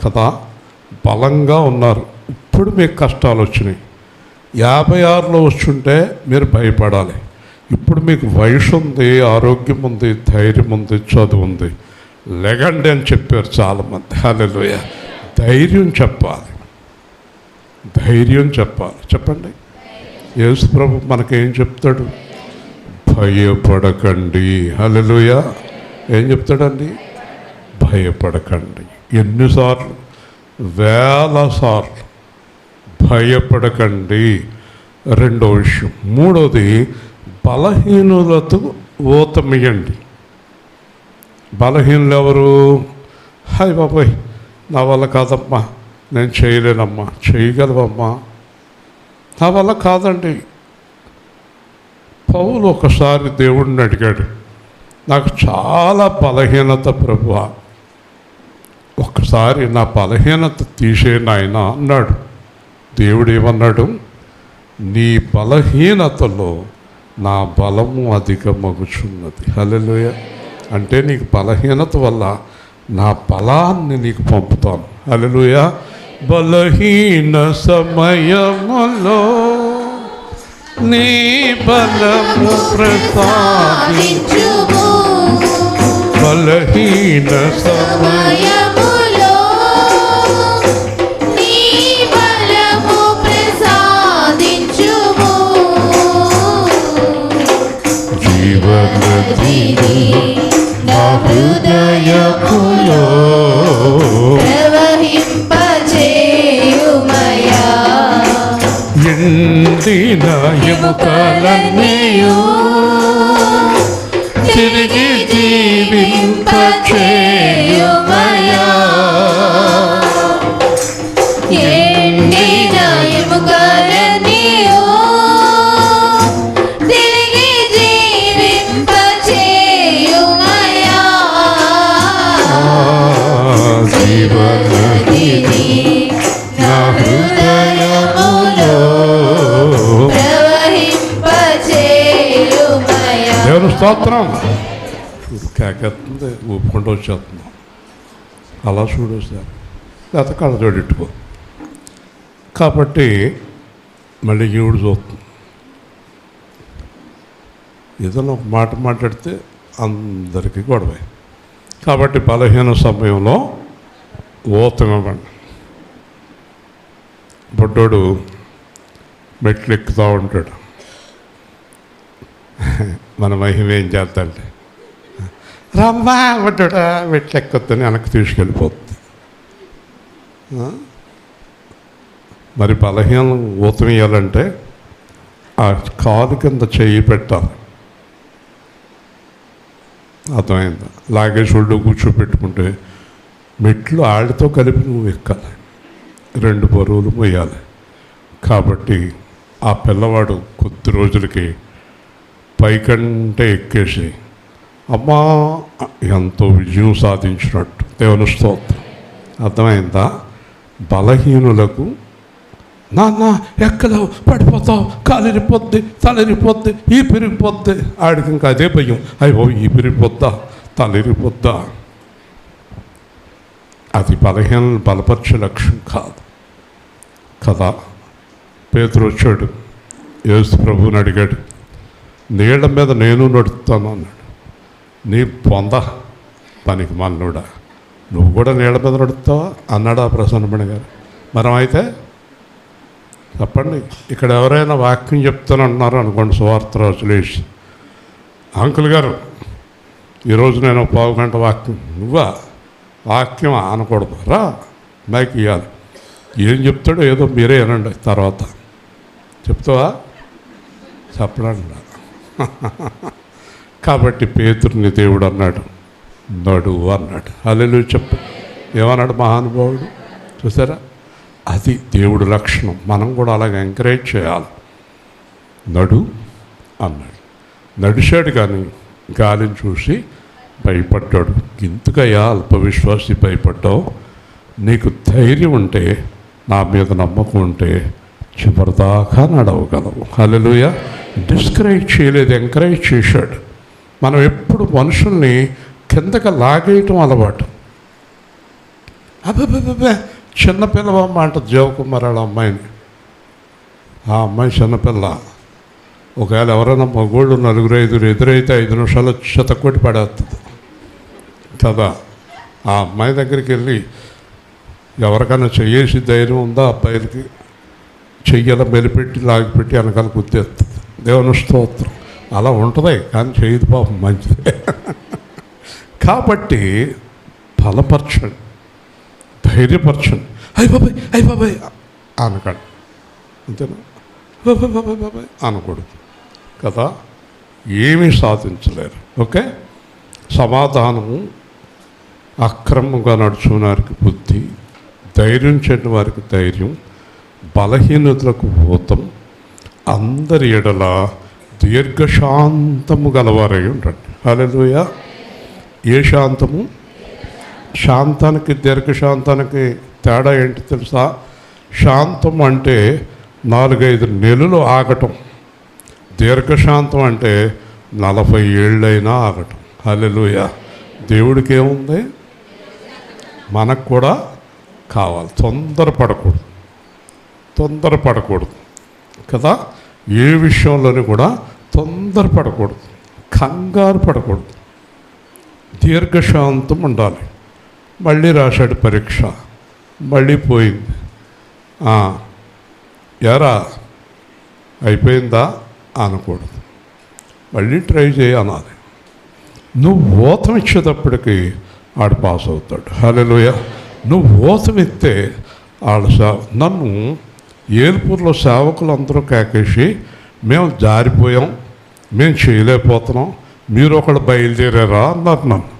కదా, బలంగా ఉన్నారు. ఇప్పుడు మీకు కష్టాలు వచ్చినాయి. 56లో వచ్చుంటే మీరు భయపడాలి. ఇప్పుడు మీకు వయసు ఉంది, ఆరోగ్యం ఉంది, ధైర్యం ఉంది, చదువు ఉంది. లెగండి అని చెప్పారు చాలామంది. హల్లెలూయా. ధైర్యం చెప్పాలి, ధైర్యం చెప్పాలి. చెప్పండి. యేసు ప్రభు మనకేం చెప్తాడు? భయపడకండి. హల్లెలూయా. ఏం చెప్తాడండి? భయపడకండి. ఎన్నిసార్లు? 1000 సార్లు. భయపడకండి. రెండో విషయం. మూడోది, బలహీనులతో ఓతమియండి. బలహీనులు ఎవరు? హాయ్ బాబాయ్, నా వల్ల కాదమ్మా, నేను చేయలేనమ్మా. చేయగలవమ్మా? నా వల్ల కాదండి. పౌలు ఒకసారి దేవుడిని అడిగాడు, నాకు చాలా బలహీనత ప్రభువా, ఒక్కసారి నా బలహీనత తీసే నాయన అన్నాడు. దేవుడు ఏమన్నాడు? నీ బలహీనతలో నా బలము అధికమగుచున్నది. హల్లెలూయా. అంటే నీకు బలహీనత వల్ల నా బలాన్ని నీకు పంపుతాను. హల్లెలూయా. బలహీన సమయములో నీ బలము ప్రసాదించుము. బలహీన సమయములో నీ బలము ప్రసాదించుము. జీవనదిని నా హృదయములో ప్రవహింపచేయుమయా. ఎండిన ఎముకలన్నీయు తిరిగి జీవింపచేయుమయా. ఎండిన ఎముకలన్నీయు తిరిగి జీవింపచేయుమయా. జీవనదిని నా హృదయములో ప్రవహింపచేయుమయా. దేవుని స్తోత్రం. చూడు, కేకెత్తుంది, ఊపుకుంటూ వచ్చేస్తున్నాం. అలా చూడు సార్, లేకపోతే కళ్ళజోడు ఇట్టుకో. కాబట్టి మళ్ళీ ఈవిడ చూస్తుంది. ఏదైనా ఒక మాట మాట్లాడితే అందరికీ గొడవ. కాబట్టి బలహీన సమయంలో ఓతమివ్వండి. బుడ్డోడు మెట్లు ఎక్కుతూ ఉంటాడు. మన మహిమ ఏం చేద్దంటే, రమ్మా బుడ్డోడా మెట్లు ఎక్కొద్దని వెనక్కి తీసుకెళ్ళిపోతుంది. మరి బలహీనం ఊతమియ్యాలంటే ఆ కాలు కింద చెయ్యి పెట్టాలి. అర్థమైందా? లాగేసి ఒళ్ళు కూర్చోపెట్టుకుంటే మెట్లు ఆడితో కలిపి నువ్వు ఎక్కాలి, 2 బరువులు మొయ్యాలి. కాబట్టి ఆ పిల్లవాడు కొద్ది రోజులకి పైకంటే ఎక్కేసి అమ్మా ఎంతో విజయం సాధించినట్టు. దేవుని స్తోత్రం. అర్థమైందా? బలహీనులకు నాన్న ఎక్కలేవు, పడిపోతావు, కాలిరిపోద్ది, తలరిపోద్ది, ఈ పెరిగిపోద్ది. ఆడికి ఇంకా అదే భయం, అయ్యో ఈ పెరిగిపోద్దా, తలరిపోద్దా. అది బలహీనలు బలపరిచే లక్ష్యం కాదు కదా. పేతురు వచ్చాడు, యేసు ప్రభువుని అడిగాడు, నీళ్ళ మీద నేను నడుస్తాను అన్నాడు. నీ పొంద పనికి మన్నుడా, నువ్వు కూడా నీళ్ళ మీద నడుస్తావా అన్నాడు ఆ ప్రసన్నమణి గారు. మనం అయితే చెప్పండి, ఇక్కడ ఎవరైనా వాక్యం చెప్తానంటున్నారు అనుకోండి, సువార్త రోజులేసి, అంకుల్ గారు ఈరోజు నేను 1/2 గంట వాక్యం, నువ్వా వాక్యం అనకూడదు, రా మైక్ ఇవ్వాలి. ఏం చెప్తాడో ఏదో మీరే అనండి, తర్వాత చెప్తావా చెప్పడండి. కాబట్టి పేతురుని దేవుడు అన్నాడు, నడువు అన్నాడు. హల్లెలూయా చెప్పు. ఏమన్నాడు మహానుభావుడు? చూసారా, అది దేవుడు లక్షణం. మనం కూడా అలాగే ఎంకరేజ్ చేయాలి. నడు అన్నాడు. నడిచాడు, కానీ గాలిని చూసి భయపడ్డాడు. ఇంతకయ్యా అల్పవిశ్వాసి భయపడ్డావు, నీకు ధైర్యం ఉంటే, నా మీద నమ్మకం ఉంటే చివరిదాకా నడవగలవు. హల్లెలూయా. డిస్కరేజ్ చేయలేదు, ఎంకరేజ్ చేశాడు. మనం ఎప్పుడు మనుషుల్ని కిందకి లాగేయటం అలవాటు. అబ్బే చిన్నపిల్లవమ్మ అంట జీవకుమారాల అమ్మాయిని. ఆ అమ్మాయి చిన్నపిల్ల. ఒకవేళ ఎవరైనా మగోళ్ళు 4-5 ఎదురైతే 5 నిమిషాలు చెతకొట్టి పడేస్తుంది కదా. ఆ అమ్మాయి దగ్గరికి వెళ్ళి ఎవరికైనా చెయ్యేసి ధైర్యం ఉందా అబ్బాయిలకి? చెయ్యల మెలిపెట్టి లాగిపెట్టి వెనకాల గుర్తేస్తుంది. దేవుని స్తోత్రం. అలా ఉంటుంది, కానీ చేయదు పాపం, మంచిదే. కాబట్టి బలపరచండి, ధైర్యపరచండి. అయ్య బాబాయ్ అనకండి, అంతేనా? బాబాయ్ అనకూడదు కదా, ఏమీ సాధించలేరు. ఓకే. సమాధానము అక్రమంగా నడుచుకున్న వారికి బుద్ధి, ధైర్యం చెందిన వారికి ధైర్యం, బలహీనతలకు భూతం, అందరి ఎడల దీర్ఘశాంతము గలవారై ఉండండి. హల్లెలూయా. ఏ శాంతము? శాంతానికి దీర్ఘశాంతానికి తేడా ఏంటి తెలుసా? శాంతం అంటే 4-5 నెలలు ఆగటం, దీర్ఘశాంతం అంటే 40 ఏళ్ళైనా ఆగటం. హల్లెలూయా. దేవుడికి ఏముంది? మనకు కూడా కావాలి. తొందరపడకూడదు కదా. ఏ విషయంలోనూ కూడా తొందరపడకూడదు, కంగారు పడకూడదు, దీర్ఘశాంతం ఉండాలి. మళ్ళీ రాశాడు పరీక్ష, మళ్ళీ పోయింది. ఎరా అయిపోయిందా అనకూడదు, మళ్ళీ ట్రై చేయాలి. నువ్వు ఓతం ఇచ్చేటప్పటికి ఆడు పాస్ అవుతాడు. హల్లెలూయా. నువ్వు ఓతం ఇస్తే నన్ను ఏల్పూర్లో సేవకులు అందరూ కేకేసి, మేము జారిపోయాం, మేము చేయలేకపోతున్నాం, మీరు ఒకళ్ళు బయలుదేరారా అన్నారు నన్ను.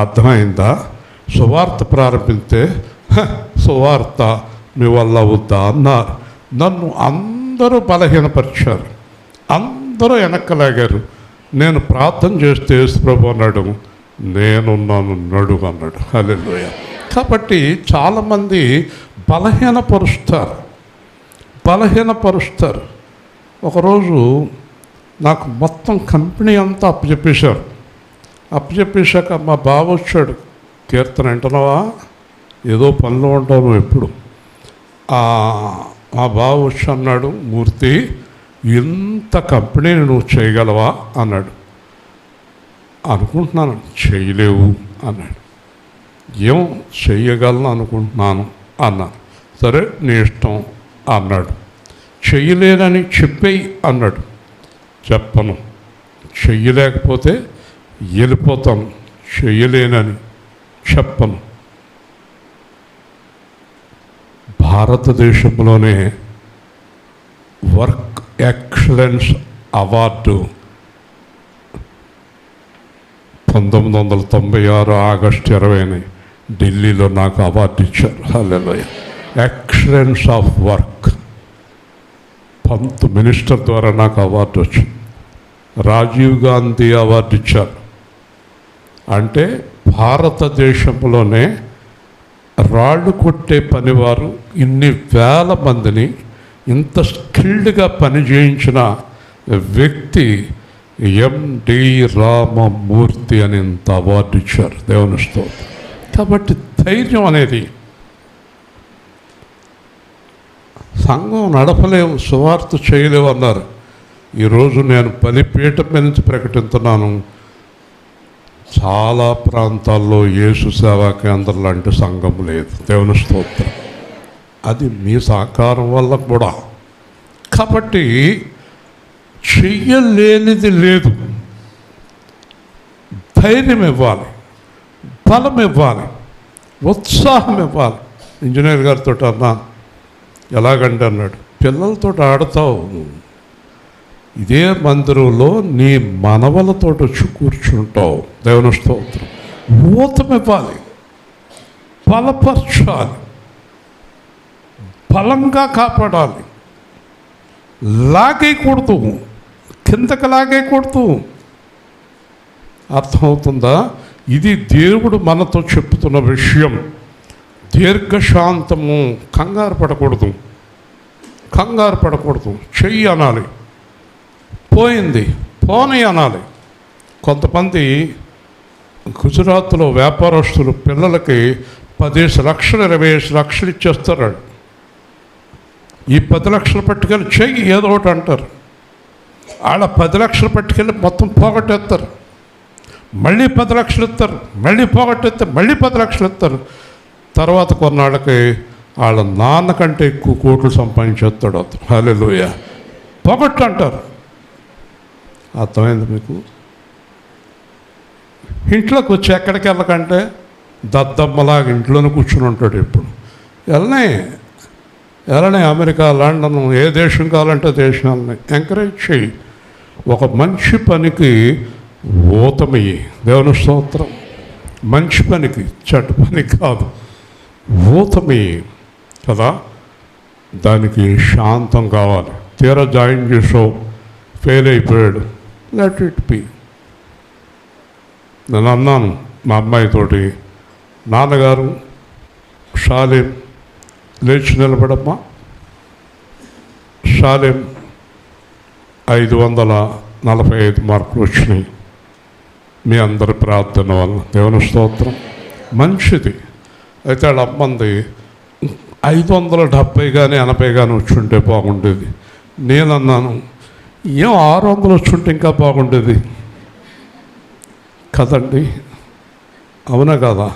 అర్థమైందా? సువార్త ప్రారంభిస్తే సువార్త మీ వల్ల అవుద్దా అన్నారు. నన్ను అందరూ బలహీనపరిచారు, అందరూ వెనక్కలాగారు. నేను ప్రార్థన చేస్తే యేసు ప్రభు అన్నాడు, నేనున్నాను, నడువు అన్నాడు. హల్లెలూయా. కాబట్టి చాలామంది బలహీనపరుస్తారు. ఒకరోజు నాకు మొత్తం కంపెనీ అంతా అప్పచెప్పేశాక మా బాబు వచ్చాడు, కీర్తన వింటున్నావా? ఏదో పనిలో ఉంటావు నువ్వు ఎప్పుడు. మా బావ వచ్చి అన్నాడు, మూర్తి ఇంత కంపెనీని నువ్వు చేయగలవా అన్నాడు. అనుకుంటున్నాను చేయలేవు అన్నాడు. ఏం చెయ్యగలను అనుకుంటున్నాను అన్నాను. సరే నీ ఇష్టం అన్నాడు. చెయ్యలేనని చెప్పేయి అన్నాడు. చెప్పను, చెయ్యలేకపోతే వెళ్ళిపోతాను, చెయ్యలేనని చెప్పను. భారతదేశంలోనే వర్క్ ఎక్సలెన్స్ అవార్డు 1996 ఆగస్టు 20 ఢిల్లీలో నాకు అవార్డు ఇచ్చారు. హల్లెలూయా. ఎక్సలెన్స్ ఆఫ్ వర్క్ మినిస్టర్ ద్వారా నాకు అవార్డు వచ్చింది. రాజీవ్ గాంధీ అవార్డు ఇచ్చారు. అంటే భారతదేశంలోనే రాళ్ళు కొట్టే పనివారు ఇన్ని వేల మందిని ఇంత స్కిల్డ్గా పని చేయించిన వ్యక్తి ఎండి రామమూర్తి అని ఇంత అవార్డు ఇచ్చారు. దేవుని స్తోత్రం. కాబట్టి ధైర్యం అనేది సంఘం నడపలేవు, సువార్త చేయలేవు అన్నారు. ఈరోజు నేను బలిపీఠం మీద నుంచి ప్రకటిస్తున్నాను, చాలా ప్రాంతాల్లో యేసు సేవా కేంద్రం లాంటి సంఘం లేదు. దేవుని స్తోత్రం. అది మీ సహకారం వల్ల కూడా. కాబట్టి చెయ్యలేనిది లేదు. ధైర్యం ఇవ్వాలి, బలం ఇవ్వాలి, ఉత్సాహం ఇవ్వాలి. ఇంజనీర్ గారితో అన్నా, ఎలాగంటే అన్నాడు, పిల్లలతో ఆడతావు, ఇదే మందిరంలో నీ మనవలతో వచ్చి కూర్చుంటావు. దేవుని స్తోత్రం. ఊతమివ్వాలి, బలపరచాలి, బలంగా కాపాడాలి. లాగేయకూడదు, కిందకి లాగేయకూడదు. అర్థమవుతుందా? ఇది దేవుడు మనతో చెప్తున్న విషయం. దీర్ఘశాంతము, కంగారు పడకూడదు, కంగారు పడకూడదు. చెయ్యి అనాలి, పోయింది పోనీ అనాలి. కొంతమంది గుజరాత్లో వ్యాపారస్తులు పిల్లలకి 10 లక్షలు 20 లక్షలు ఇచ్చేస్తారు. ఈ 10 లక్షలు పట్టుకెళ్ళి చెయ్యి ఏదో ఒకటి అంటారు. వాళ్ళ 10 లక్షలు పట్టుకెళ్ళి మొత్తం పోగొట్టేస్తారు. మళ్ళీ 10 లక్షలు ఇస్తారు, మళ్ళీ పోగొట్టేస్తారు, మళ్ళీ 10 లక్షలు ఇస్తారు. తర్వాత కొన్నాళ్ళకి వాళ్ళ నాన్న కంటే ఎక్కువ కోట్లు సంపాదించేస్తాడు అతను. హల్లెలూయా. పోగొట్టు అంటారు. అర్థమైంది మీకు? ఇంట్లోకి వచ్చి ఎక్కడికి వెళ్ళకంటే దద్దమ్మలాగా ఇంట్లోనే కూర్చుని ఉంటాడు. ఇప్పుడు వెళ్ళనే అమెరికా, లండన్, ఏ దేశం కావాలంటే దేశాలని ఎంకరేజ్ చేయి. ఒక మంచి పనికి ఊతమయ్యి. దేవుని స్తోత్రం. మంచి పనికి, చెడ్డ పని కాదు, ఊతమయ్యి కదా. దానికి శాంతం కావాలి. తీరా జాయిన్ చేసావు, ఫెయిల్ అయిపోయాడు, లెట్ ఇట్ బి. నేను అన్నాను మా అమ్మాయితోటి, నాన్నగారు షాలేం లేచి నిలబడమ్మా, షాలేం 545 మార్కులు వచ్చినాయి మీ అందరి ప్రార్థన వల్ల. దేవుని స్తోత్రం. మంచిది. అయితే వాళ్ళ అమ్మంది 570 కానీ 80 కానీ వచ్చుంటే బాగుండేది. నేను అన్నాను, ఏం 600 వచ్చుంటే ఇంకా బాగుండేది కదండి, అవునా కదా?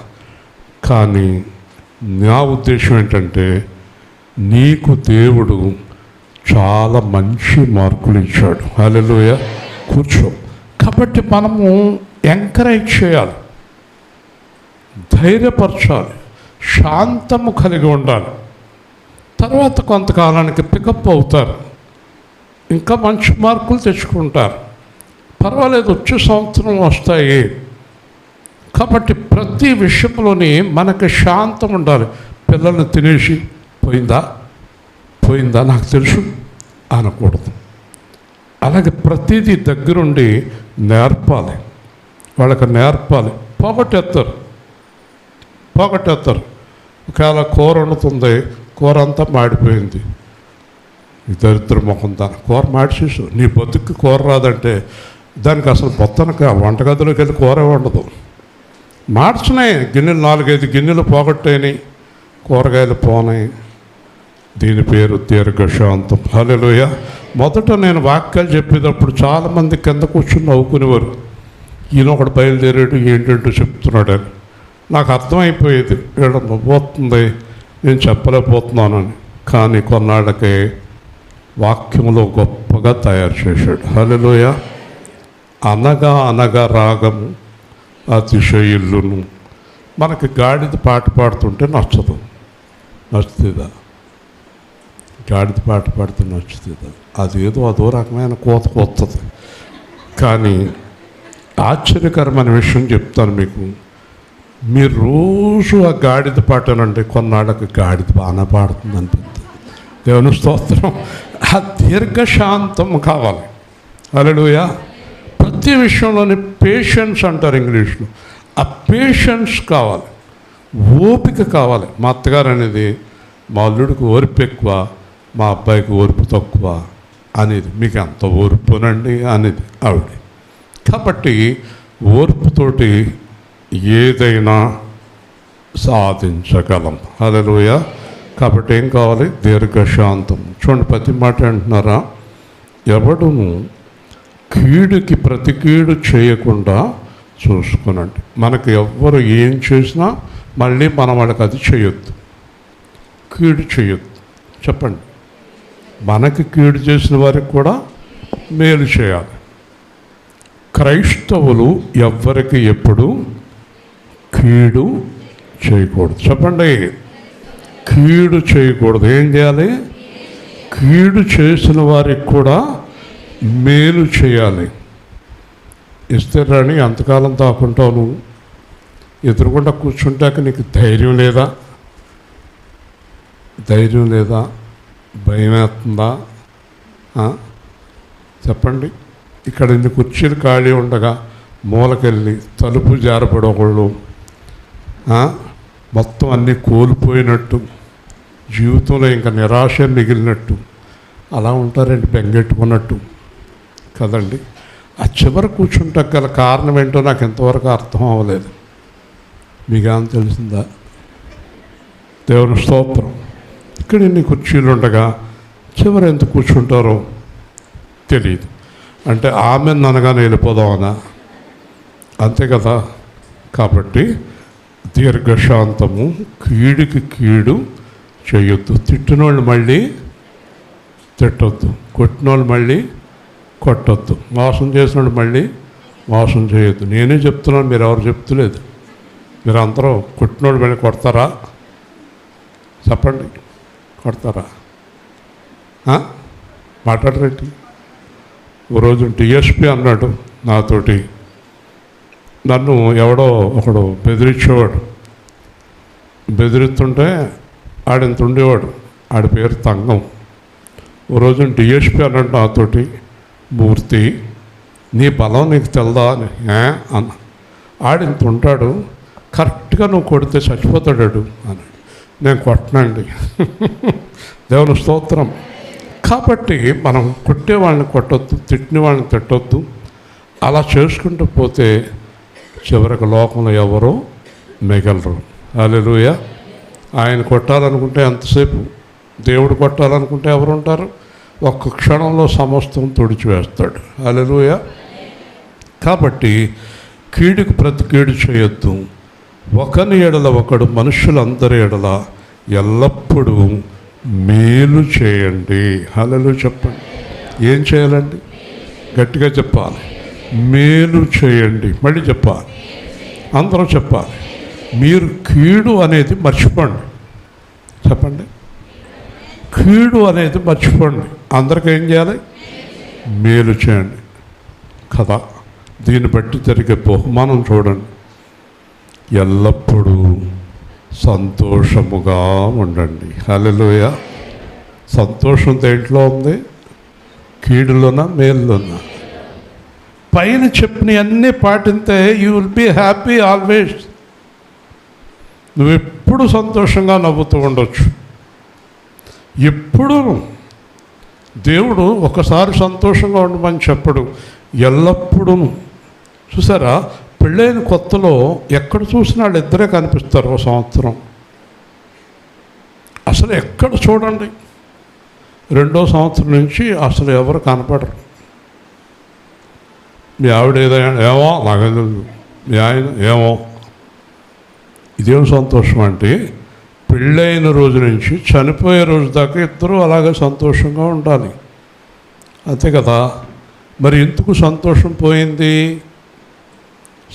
కానీ నా ఉద్దేశం ఏంటంటే, నీకు దేవుడు చాలా మంచి మార్కులు ఇచ్చాడు. హల్లెలూయా. కూర్చో. కాబట్టి మనము ఎంకరేజ్ చేయాలి, ధైర్యపరచాలి, శాంతము కలిగి ఉండాలి. తర్వాత కొంతకాలానికి పికప్ అవుతారు, ఇంకా మంచి మార్కులు తెచ్చుకుంటారు. పర్వాలేదు, వచ్చే సంవత్సరం వస్తాయి. కాబట్టి ప్రతి విషయంలోని మనకి శాంతం ఉండాలి. పిల్లల్ని తినేసి పోయిందా నాకు తెలుసు అనకూడదు. అలాగే ప్రతిదీ దగ్గరుండి నేర్పాలి, వాళ్ళకి నేర్పాలి. పోగొట్టేస్తారు. ఒకవేళ కూర వండుతుంది, కూర అంతా మాడిపోయింది, ఈ దరిద్ర ముఖం దాని కూర మాడిచేసు, నీ బతుక్కి కూర రాదంటే దానికి అసలు మొత్తానికి వంటగదిలోకి వెళ్ళి కూర ఉండదు. మార్చినాయి గిన్నెలు, 4-5 గిన్నెలు పోగొట్టేని, కూరగాయలు పోనాయి. దీని పేరు దీర్ఘశాంతం. హల్లెలూయా. మొదట నేను వాక్యాలు చెప్పేటప్పుడు చాలామంది కింద కూర్చుని నవ్వుకునేవారు. ఈయన ఒకడు బయలుదేరాడు ఏంటంటూ చెప్తున్నాడని. నాకు అర్థమైపోయేది వీళ్ళ నవ్వుతుంది, నేను చెప్పలేకపోతున్నానని. కానీ కొన్నాళ్ళకే వాక్యంలో గొప్పగా తయారు చేశాడు. హల్లెలూయా. అనగా అనగా రాగము అతిశయిల్లును. మనకి గాడిద పాట పాడుతుంటే నచ్చదు. నచ్చుతుందా? గాడిద పాట పాడితే నచ్చుతుందా? అదేదో అదో రకమైన కోత వస్తుంది. కానీ ఆశ్చర్యకరమైన విషయం చెప్తాను మీకు. మీరు రోజు ఆ గాడిద పాటనంటే కొన్నాళ్ళకి గాడిద బాగా పాడుతుంది అనిపిస్తుంది. దేవుని స్తోత్రం. ఆ దీర్ఘశాంతం కావాలి. హల్లెలూయా. ప్రతి విషయంలోని పేషెన్స్ అంటారు ఇంగ్లీష్లో. ఆ పేషెన్స్ కావాలి, ఓపిక కావాలి. మా అత్తగారు అనేది మా అల్లుడికి ఓర్పు ఎక్కువ, మా అబ్బాయికి ఓర్పు తక్కువ అనేది. మీకు ఎంత ఓర్పునండి అనేది ఆవిడ. కాబట్టి ఓర్పుతోటి ఏదైనా సాధించగలం. హల్లెలూయా. కాబట్టి ఏం కావాలి? దీర్ఘశాంతం. చూడండి, ప్రతి మాట అంటున్నారా, ఎవడును కీడుకి ప్రతి కీడు చేయకుండా చూసుకునండి. మనకు ఎవ్వరు ఏం చేసినా మళ్ళీ మనం వాళ్ళకి అది చేయొద్దు, కీడు చేయొద్దు. చెప్పండి, మనకి కీడు చేసిన వారికి కూడా మేలు చేయాలి. క్రైస్తవులు ఎవ్వరికి ఎప్పుడు కీడు చేయకూడదు. చెప్పండి, కీడు చేయకూడదు. ఏం చేయాలి? కీడు చేసిన వారికి కూడా మేలు చేయాలి. ఇస్తే రాని అంతకాలం తాకుంటావు నువ్వు. ఎదురుకుండా కూర్చుంటాక నీకు ధైర్యం లేదా? ధైర్యం లేదా? భయం వేస్తుందా? చెప్పండి. ఇక్కడ ఇన్ని కుర్చీలు ఖాళీ ఉండగా మూలకెళ్ళి తలుపు జారపడి ఒకళ్ళు మొత్తం అన్నీ కోల్పోయినట్టు, జీవితంలో ఇంకా నిరాశ మిగిలినట్టు అలా ఉంటారండి, బెంగెట్టుకున్నట్టు కదండి. ఆ చివరి కూర్చుంటా గల కారణం ఏంటో నాకు ఇంతవరకు అర్థం అవ్వలేదు. మీకేం తెలిసిందా? దేవుని స్తోత్రం. ఇక్కడ ఇన్ని కుర్చీలు ఉండగా చివరి ఎంత కూర్చుంటారో తెలియదు. అంటే ఆమె అనగానే వెళ్ళిపోదామనా? అంతే కదా. కాబట్టి దీర్ఘశాంతము, కీడుకి కీడు చేయొద్దు. తిట్టినోళ్ళు మళ్ళీ తిట్టొద్దు, కొట్టినోళ్ళు మళ్ళీ కొట్టొద్దు, మోసం చేసినోళ్ళు మళ్ళీ మోసం చేయొద్దు. నేనే చెప్తున్నాను, మీరు ఎవరు చెప్తలేదు. మీరు అందరూ కొట్టినోళ్ళు మళ్ళీ కొడతారా? చెప్పండి, కొడతారా? మాట్లాడరేంటి? ఓ రోజు డిఎస్పి అన్నాడు నాతోటి, నన్ను ఎవడో ఒకడు బెదిరించేవాడు. బెదిరిస్తుంటే ఆడింత ఉండేవాడు, ఆడి పేరు తంగం. ఓ రోజు డిఎస్పి అన్నాడు నాతోటి, మూర్తి నీ బలం నీకు తెలదా అని. అన్న, ఆడింత ఉంటాడు, కరెక్ట్గా నువ్వు కొడితే చచ్చిపోతాడు అని. నేను కొట్టనండి. దేవుని స్తోత్రం. కాబట్టి మనం కొట్టే వాళ్ళని కొట్టొద్దు, తిట్టిన వాళ్ళని తిట్టొద్దు. అలా చేసుకుంటూ పోతే చివరికి లోకంలో ఎవరో మిగలరు. హల్లెలూయా. ఆయన కొట్టాలనుకుంటే ఎంతసేపు, దేవుడు కొట్టాలనుకుంటే ఎవరు ఉంటారు? ఒక్క క్షణంలో సమస్తం తుడిచివేస్తాడు. హల్లెలూయా. కాబట్టి కీడుకు ప్రతి కీడు చేయొద్దు. ఒకని ఎడల ఒకడు, మనుషులందరి ఎడల ఎల్లప్పుడూ మేలు చేయండి. హల్లెలూయా. చెప్పండి, ఏం చేయాలండి? గట్టిగా చెప్పాలి. మేలు చేయండి. మళ్ళీ చెప్పాలి, అందరూ చెప్పాలి. మీరు కీడు అనేది మర్చిపోండి. చెప్పండి, కీడు అనేది మర్చిపోండి. అందరికీ ఏం చేయాలి? మేలు చేయండి కదా. దీన్ని బట్టి జరిగే బహుమానం చూడండి. ఎల్లప్పుడూ సంతోషముగా ఉండండి. హల్లెలూయా. సంతోషం దేంట్లో ఉంది? కీడులోనా మేలులోనా? పైన చెప్పిన అన్నీ పాటింతే you will be happy always. నువ్వు ఎప్పుడు సంతోషంగా నవ్వుతూ ఉండొచ్చు. ఎప్పుడు దేవుడు ఒకసారి సంతోషంగా ఉండమని చెప్పడు, ఎల్లప్పుడూ. చూసారా, పెళ్ళైన కొత్తలో ఎక్కడ చూసినా వాళ్ళు ఇద్దరే కనిపిస్తారు. ఒక సంవత్సరం అసలు అసలు ఎక్కడ చూడండి 2వ సంవత్సరం నుంచి అసలు ఎవరు కనపడరు. మీ ఆవిడ ఏదైనా ఏమో నాకు తెలియదు, మీ ఆయన ఏమో. ఇదేం సంతోషం అంటే పెళ్ళైన రోజు నుంచి చనిపోయే రోజు దాకా ఇద్దరూ అలాగే సంతోషంగా ఉండాలి, అంతే కదా. మరి ఎందుకు సంతోషం పోయింది?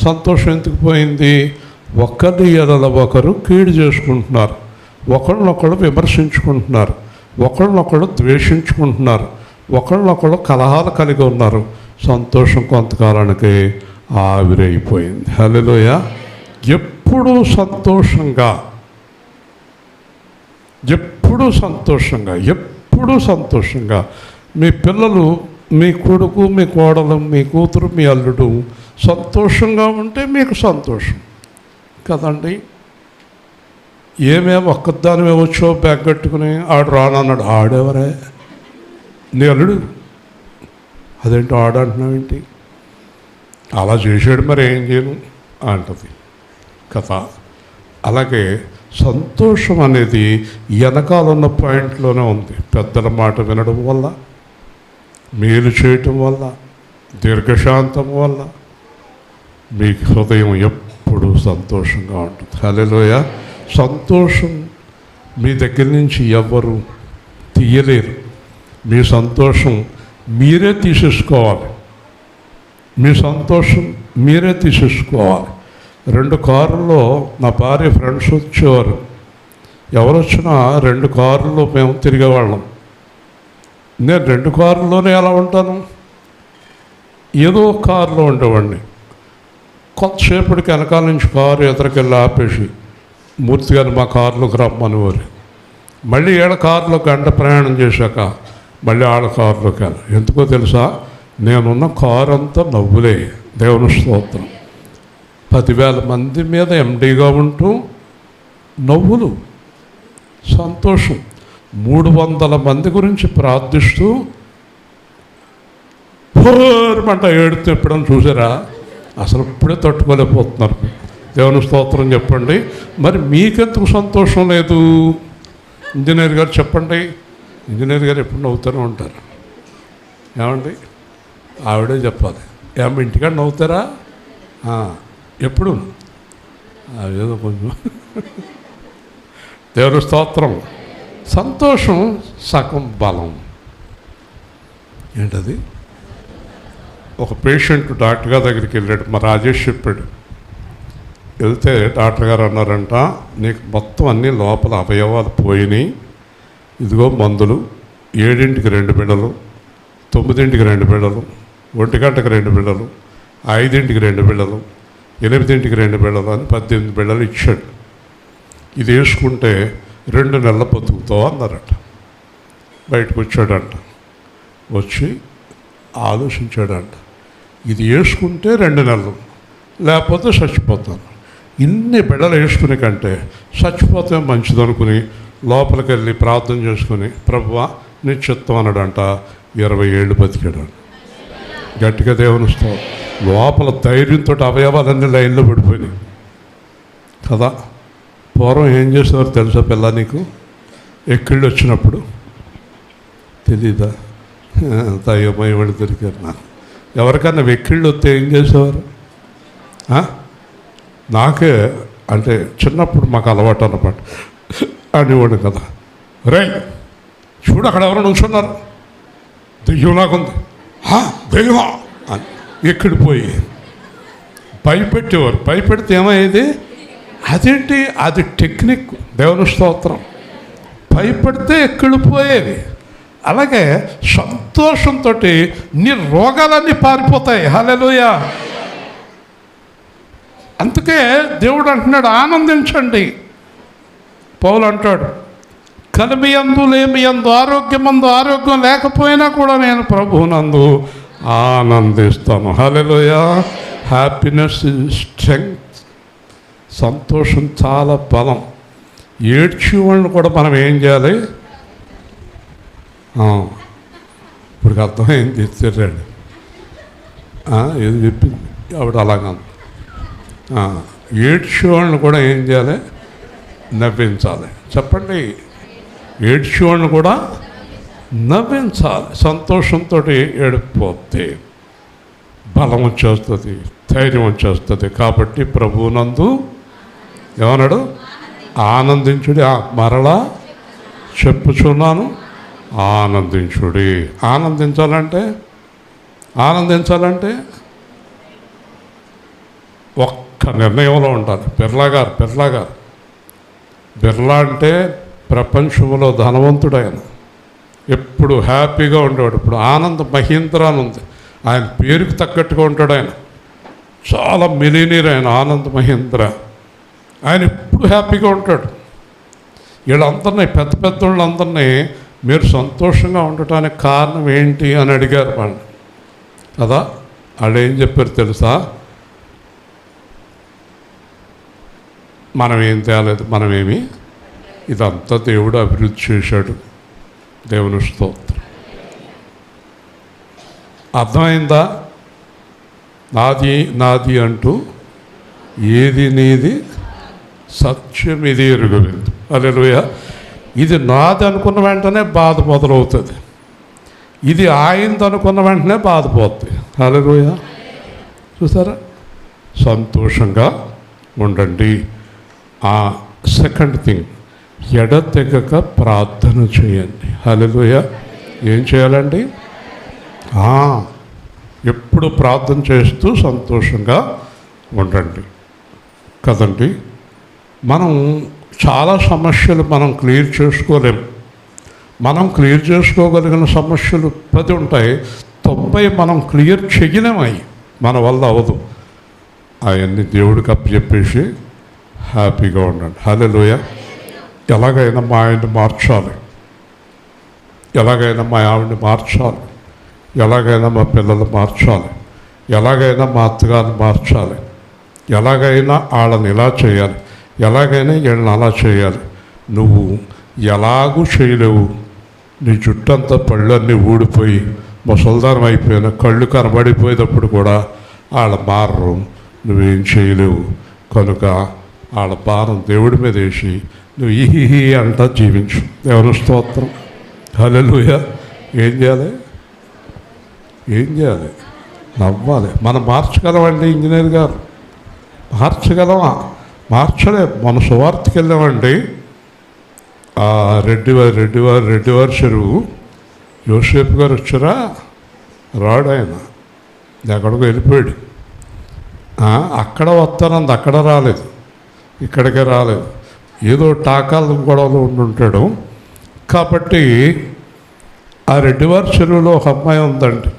సంతోషం ఎందుకు పోయింది? ఒకరి ఎడల ఒకరు కీడు చేసుకుంటున్నారు, ఒకళ్ళనొకళ్ళు విమర్శించుకుంటున్నారు, ఒకళ్ళనొకళ్ళు ద్వేషించుకుంటున్నారు, ఒకళ్ళనొకళ్ళు కలహాలు కలిగి ఉన్నారు. సంతోషం కొంతకాలానికి ఆవిరైపోయింది. హల్లెలూయా. ఎప్పుడూ సంతోషంగా, ఎప్పుడూ సంతోషంగా, ఎప్పుడూ సంతోషంగా మీ పిల్లలు, మీ కొడుకు, మీ కోడలు, మీ కూతురు, మీ అల్లుడు సంతోషంగా ఉంటే మీకు సంతోషం కదండి. ఏమేమి ఒక్కదానిమే వచ్చో బ్యాగ్ కట్టుకుని ఆడు రానన్నాడు. ఆడెవరే? నీ అల్లుడు. అదేంటో ఆడంటున్నావేంటి? అలా చేసాడు, మరి ఏం చేయను అంటది కదా. అలాగే సంతోషం అనేది వెనకాలన్న పాయింట్లోనే ఉంది. పెద్దల మాట వినడం వల్ల, మేలు చేయటం వల్ల, దీర్ఘశాంతం వల్ల మీ హృదయం ఎప్పుడూ సంతోషంగా ఉంటుంది. హల్లెలూయా. సంతోషం మీ దగ్గర నుంచి ఎవ్వరు తీయలేరు. మీ సంతోషం మీరే తీసేసుకోవాలి. మీ సంతోషం మీరే తీసేసుకోవాలి. 2 కార్లలో నా భార్య ఫ్రెండ్స్ వచ్చేవారు. ఎవరు వచ్చినా 2 కార్లలో మేము తిరిగేవాళ్ళం. నేను 2 కార్లలోనే ఎలా ఉంటాను? ఏదో కారులో ఉండేవాడిని. కొంతసేపటికి వెనకాల నుంచి కారు ఎదురుకెళ్ళి ఆపేసి మూర్తి గారు మా కారులోకి రమ్మనివారు. మళ్ళీ కారులో గంట ప్రయాణం చేశాక మళ్ళీ కారులోకి వెళ్ళాలి. ఎందుకో తెలుసా? నేనున్న కారు అంతా నవ్వులే. దేవుని స్తోత్రం. 10,000 మంది మీద ఎండీగా ఉంటూ నవ్వులు, సంతోషం. 300 మంది గురించి ప్రార్థిస్తూ హోరమంట ఏడుతూ ఎప్పుడని చూసారా? అసలు ఇప్పుడే తట్టుకోలేకపోతున్నారు. దేవుని స్తోత్రం చెప్పండి. మరి మీకెందుకు సంతోషం లేదు? ఇంజనీర్ గారు చెప్పండి. ఇంజనీర్ గారు ఎప్పుడు నవ్వుతూనే ఉంటారు. ఏమండి? ఆవిడే చెప్పాలి. ఏమి ఇంటికాడ నవ్వుతారా? ఎప్పుడు అదేదో కొంచెం. దేవుని స్తోత్రం. సంతోషం సగం బలం. ఏంటది? ఒక పేషెంట్ డాక్టర్ గారి దగ్గరికి వెళ్ళాడు. మా రాజేష్ చెప్పాడు. వెళ్తే డాక్టర్ గారు అన్నారంట, నీకు మొత్తం అన్నీ లోపల అవయవాలు పోయినాయి, ఇదిగో మందులు, 7ంటికి 2 బిళ్ళలు, 9ంటికి 2 బిళ్ళలు, 1 గంటకి 2 బిళ్ళలు, 5ంటికి 2 బిళ్ళలు, 8ంటికి 2 బిళ్ళలు అని 18 బిళ్ళలు ఇచ్చాడు. ఇది వేసుకుంటే 2 నెలలు బతుకుతావు అన్నారట. బయటకు వచ్చాడంట. వచ్చి ఆలోచించాడంట. ఇది వేసుకుంటే 2 నెలలు, లేకపోతే చచ్చిపోతాను. ఇన్ని బిళ్ళలు వేసుకునే కంటే చచ్చిపోతే మంచిదనుకుని లోపలికి వెళ్ళి ప్రార్థన చేసుకుని ప్రభువా నీ చిత్తం అన్నాడంట. 20 ఏళ్ళు బతికాడు. గట్టిగా దేవుని స్తోత్రం. లోపల ధైర్యంతో అవయవాలన్నీ లైన్లో పడిపోయినాయి కదా. పూర్వం ఏం చేసేవారు తెలుసా పిల్ల నీకు? ఎక్కిళ్ళు వచ్చినప్పుడు తెలీదా? దయ్యమై వాళ్ళు దొరికారు నాకు. ఎవరికన్నా వెక్కిళ్ళు వస్తే ఏం చేసేవారు? నాకే అంటే చిన్నప్పుడు మాకు అలవాటు అన్నమాట అనేవాడు కదా. రే చూడు అక్కడ ఎవరు నుంచున్నారు, దెయ్యం నాకుంది, దెయ్యమా అని ఎక్కిడిపోయి భయపెట్టేవారు. భయపెడితే ఏమయ్యేది? అదేంటి? అది టెక్నిక్. దేవుని స్తోత్రం. భయపడితే ఎక్కిడిపోయేది. అలాగే సంతోషంతో నీ రోగాలన్నీ పారిపోతాయి. హల్లెలూయా. అందుకే దేవుడు అంటున్నాడు ఆనందించండి. పౌలు అంటాడు కలిమియందు లేమియందు ఆరోగ్యమందు ఆరోగ్యం లేకపోయినా కూడా నేను ప్రభువునందు ఆనందిస్తాను. హల్లెలూయా. Happiness is strength. సంతోషం చాలా బలం. ఏడ్చి వాళ్ళని కూడా మనం ఏం చేయాలి? ఇప్పుడు అర్థమైంది. తిరిగాడు ఏది చెప్పింది ఆవిడ అలాగా. ఏడ్చి వాళ్ళని కూడా ఏం చేయాలి? నవ్వించాలి. చెప్పండి. ఏడ్చేవాడిని కూడా నవ్వించాలి. సంతోషంతో ఏడిపోతే బలం వచ్చేస్తుంది, ధైర్యం వచ్చేస్తుంది. కాబట్టి ప్రభువునందు ఏమన్నాడు? ఆనందించుడి. మరలా చెప్పుచున్నాను, ఆనందించుడి. ఆనందించాలంటే ఒక్క నిర్ణయంలో ఉండాలి. బిర్లా అంటే ప్రపంచంలో ధనవంతుడైన, ఎప్పుడు హ్యాపీగా ఉండేవాడు. ఇప్పుడు ఆనంద్ మహీంద్రా అని ఉంది, ఆయన పేరుకు తగ్గట్టుగా ఉంటాడు. ఆయన చాలా మిలీనియర్, ఆయన ఆనంద్ మహీంద్ర. ఆయన ఎప్పుడు హ్యాపీగా ఉంటాడు. వీళ్ళందరినీ, పెద్ద వాళ్ళందరినీ మీరు సంతోషంగా ఉండటానికి కారణం ఏంటి అని అడిగారు వాళ్ళు కదా. వాళ్ళు ఏం చెప్పారు తెలుసా? మనం ఏం తేలేదు, మనమేమి, ఇదంతా దేవుడు అభివృద్ధి చేశాడు. దేవుని స్తోత్రం. అర్థమైందా? నాది అంటూ ఏది నీది, సత్యం ఇది ఎరుగలేదు. హల్లెలూయా. ఇది నాది అనుకున్న వెంటనే బాధ మొదలవుతుంది, ఇది ఆయనది అనుకున్న వెంటనే బాధపోతుంది. హల్లెలూయా. చూసారా? సంతోషంగా ఉండండి. సెకండ్ థింగ్, ఎడతెగక ప్రార్థన చేయండి. హల్లెలూయా. ఏం చేయాలండి? ఎప్పుడు ప్రార్థన చేస్తూ సంతోషంగా ఉండండి కదండి. మనం చాలా సమస్యలు మనం క్లియర్ చేసుకోలేము. మనం క్లియర్ చేసుకోగలిగిన సమస్యలు 10 ఉంటాయి, 90 మనం క్లియర్ చేయలేమై, మన వల్ల అవ్వదు. అవన్నీ దేవుడికి అప్పచెప్పేసి హ్యాపీగా ఉండండి. హల్లెలూయా. ఎలాగైనా మా ఆయన్ని మార్చాలి, ఎలాగైనా మా ఆవిడని మార్చాలి, ఎలాగైనా మా పిల్లలు మార్చాలి, ఎలాగైనా మా అత్తగారిని మార్చాలి, ఎలాగైనా వాళ్ళని ఇలా చేయాలి, ఎలాగైనా వీళ్ళని అలా చేయాలి. నువ్వు ఎలాగూ చేయలేవు. నీ జుట్టంతా పళ్ళన్నీ ఊడిపోయి ముసల్దారం అయిపోయిన కళ్ళు కనబడిపోయేటప్పుడు కూడా వాళ్ళ మారరు, నువ్వేం చేయలేవు. కనుక వాళ్ళ భారం దేవుడి మీద వేసి నువ్వు ఈ అంటా జీవించు. దేవుని స్తోత్రం. హల్లెలూయా. ఏం చేయాలి? నవ్వాలి. మనం మార్చగలమండి. ఇంజనీర్ గారు మార్చగలమా? మార్చలేదు. మన సువార్తకి వెళ్ళామండి. రెడ్డివారి చెరువు యోసేపు గారు వచ్చారా? రాడు ఆయన, ఎక్కడికో వెళ్ళిపోయాడు. అక్కడ వస్తానంది, అక్కడ రాలేదు, ఇక్కడికే రాలేదు. ఏదో టాకాల గొడవలు ఉండుంటాడు. కాబట్టి ఆ రెడ్డివారి చెరువులో ఒక అమ్మాయి ఉందండి.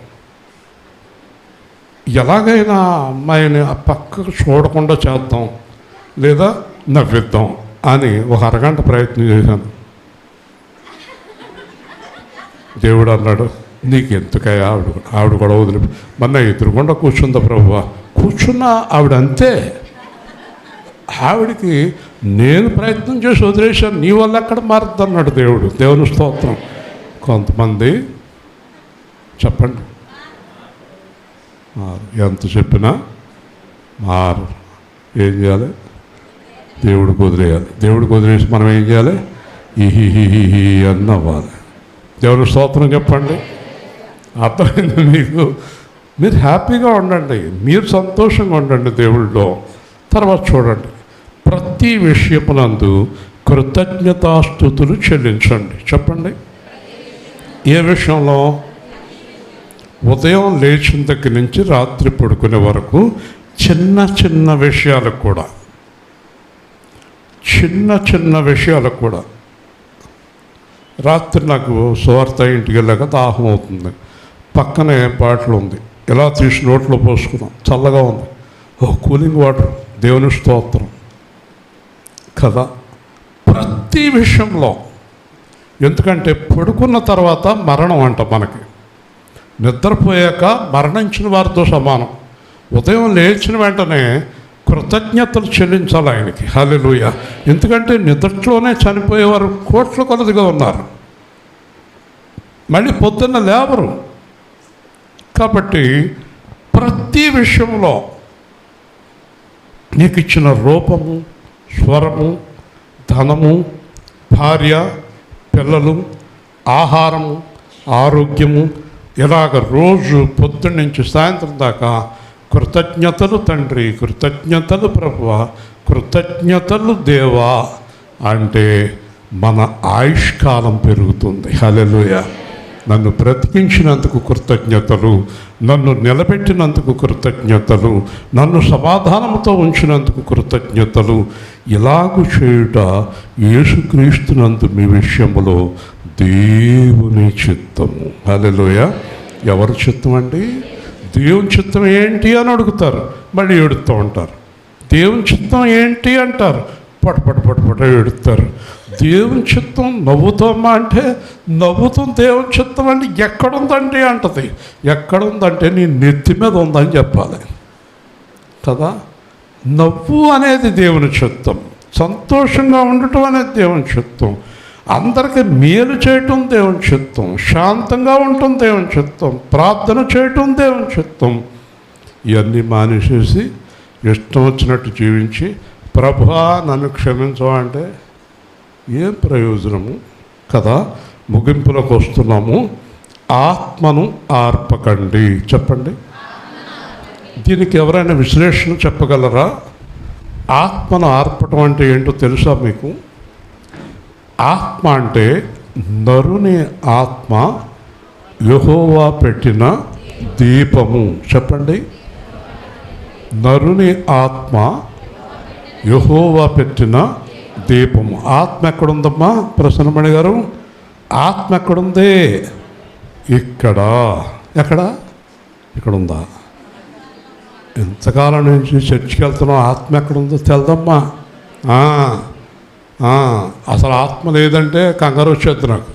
ఎలాగైనా అమ్మాయిని ఆ పక్కకు చూడకుండా చేద్దాం లేదా నవ్విద్దాం అని ఒక అరగంట ప్రయత్నం చేశాను. దేవుడు అన్నాడు, నీకు ఎందుకయ్యా ఆవిడ కూడా వదిలి మొన్న ఎదురుకుండా కూర్చుందా ప్రభువా? కూర్చున్నా ఆవిడ అంతే. ఆవిడికి నేను ప్రయత్నం చేసి వదిలేశాను, నీ వల్ల ఎక్కడ మారుద్ది అన్నాడు దేవుడు. దేవుని స్తోత్రం. కొంతమంది చెప్పండి ఎంత చెప్పినా మారు. ఏం చేయాలి? దేవుడికి వదిలేయాలి. దేవుడికి వదిలేసి మనం ఏం చేయాలి? ఇహి అన్నవ్వాలి. దేవుని స్తోత్రం చెప్పండి. అర్థమైంది మీకు? మీరు హ్యాపీగా ఉండండి, మీరు సంతోషంగా ఉండండి దేవుళ్ళలో. తర్వాత చూడండి, ప్రతి విషయమునందు కృతజ్ఞతాస్తుతులు చెల్లించండి. చెప్పండి. ఏ విషయంలో? ఉదయం లేచిన దగ్గర నుంచి రాత్రి పడుకునే వరకు చిన్న చిన్న విషయాలకు కూడా. రాత్రి నాకు సువార్త ఇంటికి వెళ్ళాక దాహం అవుతుంది, పక్కనే బాటిల్ ఉంది, ఇలా తీసి నోట్లో పోసుకున్నాం, చల్లగా ఉంది. Cooling water. దేవుని స్తోత్రం కదా. ప్రతి విషయంలో. ఎందుకంటే పడుకున్న తర్వాత మరణం అంట మనకి, నిద్రపోయాక మరణించిన వారితో సమానం. ఉదయం లేచిన వెంటనే కృతజ్ఞతలు చెల్లించాలి ఆయనకి. హల్లెలూయా. ఎందుకంటే నిద్రలోనే చనిపోయేవారు కోట్ల కొలదిగా ఉన్నారు, మళ్ళీ పొద్దున్న లేవరు. కాబట్టి ప్రతి విషయంలో నీకు ఇచ్చిన రూపము, స్వరము, ధనము, భార్య, పిల్లలు, ఆహారము, ఆరోగ్యము, ఇలాగ రోజు పొద్దున్న నుంచి సాయంత్రం దాకా కృతజ్ఞతలు తండ్రి, కృతజ్ఞతలు ప్రభువా, కృతజ్ఞతలు దేవా అంటే మన ఆయుష్కాలం పెరుగుతుంది. హల్లెలూయా. నన్ను బ్రతికించినందుకు కృతజ్ఞతలు, నన్ను నిలబెట్టినందుకు కృతజ్ఞతలు, నన్ను సమాధానంతో ఉంచినందుకు కృతజ్ఞతలు. ఇలాగు చేయుట యేసుక్రీస్తునందు మీ విషయంలో దేవుని చిత్తము. హల్లెలూయా. ఎవరి చిత్తం అండి? దేవుని చిత్తం ఏంటి అని అడుగుతారు, మళ్ళీ ఏడుస్తూ ఉంటారు. దేవుని చిత్తం ఏంటి అంటారు, పట ఏడుస్తారు. దేవుని చిత్తం నవ్వుతామా అంటే నవ్వుతాం. దేవుని చిత్తం అంటే ఎక్కడుందండి అంటది. ఎక్కడుందంటే నీ నెత్తి మీద ఉందని చెప్పాలి కదా. నవ్వు అనేది దేవుని చిత్తం, సంతోషంగా ఉండటం అనేది దేవుని చిత్తం, అందరికీ మేలు చేయటం దేవుని చిత్తం, శాంతంగా ఉండటం దేవుని చిత్తం, ప్రార్థన చేయటం దేవుని చిత్తం. ఇవన్నీ మానేసేసి ఇష్టం వచ్చినట్టు జీవించి ప్రభువా నన్ను క్షమించవా అంటే ఏం ప్రయోజనము కదా. ముగింపులకు వస్తున్నాము. ఆత్మను ఆర్పకండి. చెప్పండి, దీనికి ఎవరైనా విశ్లేషణ చెప్పగలరా? ఆత్మను ఆర్పటం అంటే ఏంటో తెలుసా మీకు? ఆత్మ అంటే నరుని ఆత్మ యెహోవా పెట్టిన దీపము. చెప్పండి, నరుని ఆత్మ యెహోవా పెట్టిన దీపము. ఆత్మ ఎక్కడుందమ్మా ప్రసన్నమణి గారు? ఆత్మ ఎక్కడుంది? ఇక్కడ. ఎక్కడ? ఇక్కడ ఉందా? ఎంతకాలం నుంచి చర్చికి వెళ్తున్నాం, ఆత్మ ఎక్కడుందో తెలదమ్మా. అసలు ఆత్మ లేదంటే కంగారు వచ్చేది నాకు.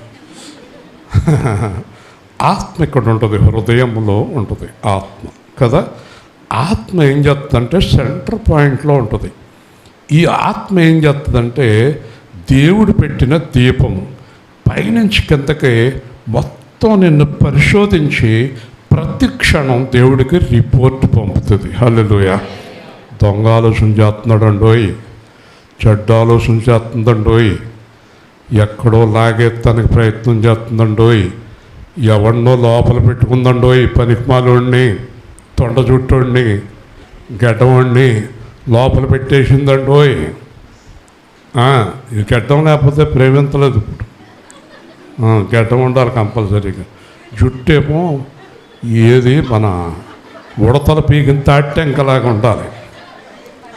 ఆత్మ ఇక్కడ ఉంటుంది, హృదయంలో ఉంటుంది ఆత్మ కదా. ఆత్మ ఏం చేస్తుందంటే సెంటర్ పాయింట్లో ఉంటుంది. ఈ ఆత్మ ఏం చేస్తుందంటే దేవుడు పెట్టిన దీపము, పైనుంచి కిందకి మొత్తం నిన్ను పరిశోధించి ప్రతి క్షణం దేవుడికి రిపోర్ట్ పంపుతుంది. హల్లెలూయా. దొంగ ఆలోచన చేస్తున్నాడండోయ్, చెడ్డ ఆలోచన చేస్తుందండోయ్, ఎక్కడో లాగెత్తానికి ప్రయత్నం చేస్తుందండోయ్, ఎవరినో లోపల పెట్టుకుందండోయ్, పనికిమాలోడిని, తొండ చుట్టోడిని, గడ్డవాడిని లోపల పెట్టేసిందండోయ్. ఈ గడ్డం లేకపోతే ప్రేమించలేదు. ఇప్పుడు గడ్డం ఉండాలి కంపల్సరీగా. జుట్టేమో ఏది మన ఉడతల పీకిన తాటెంకలాగా ఉండాలి.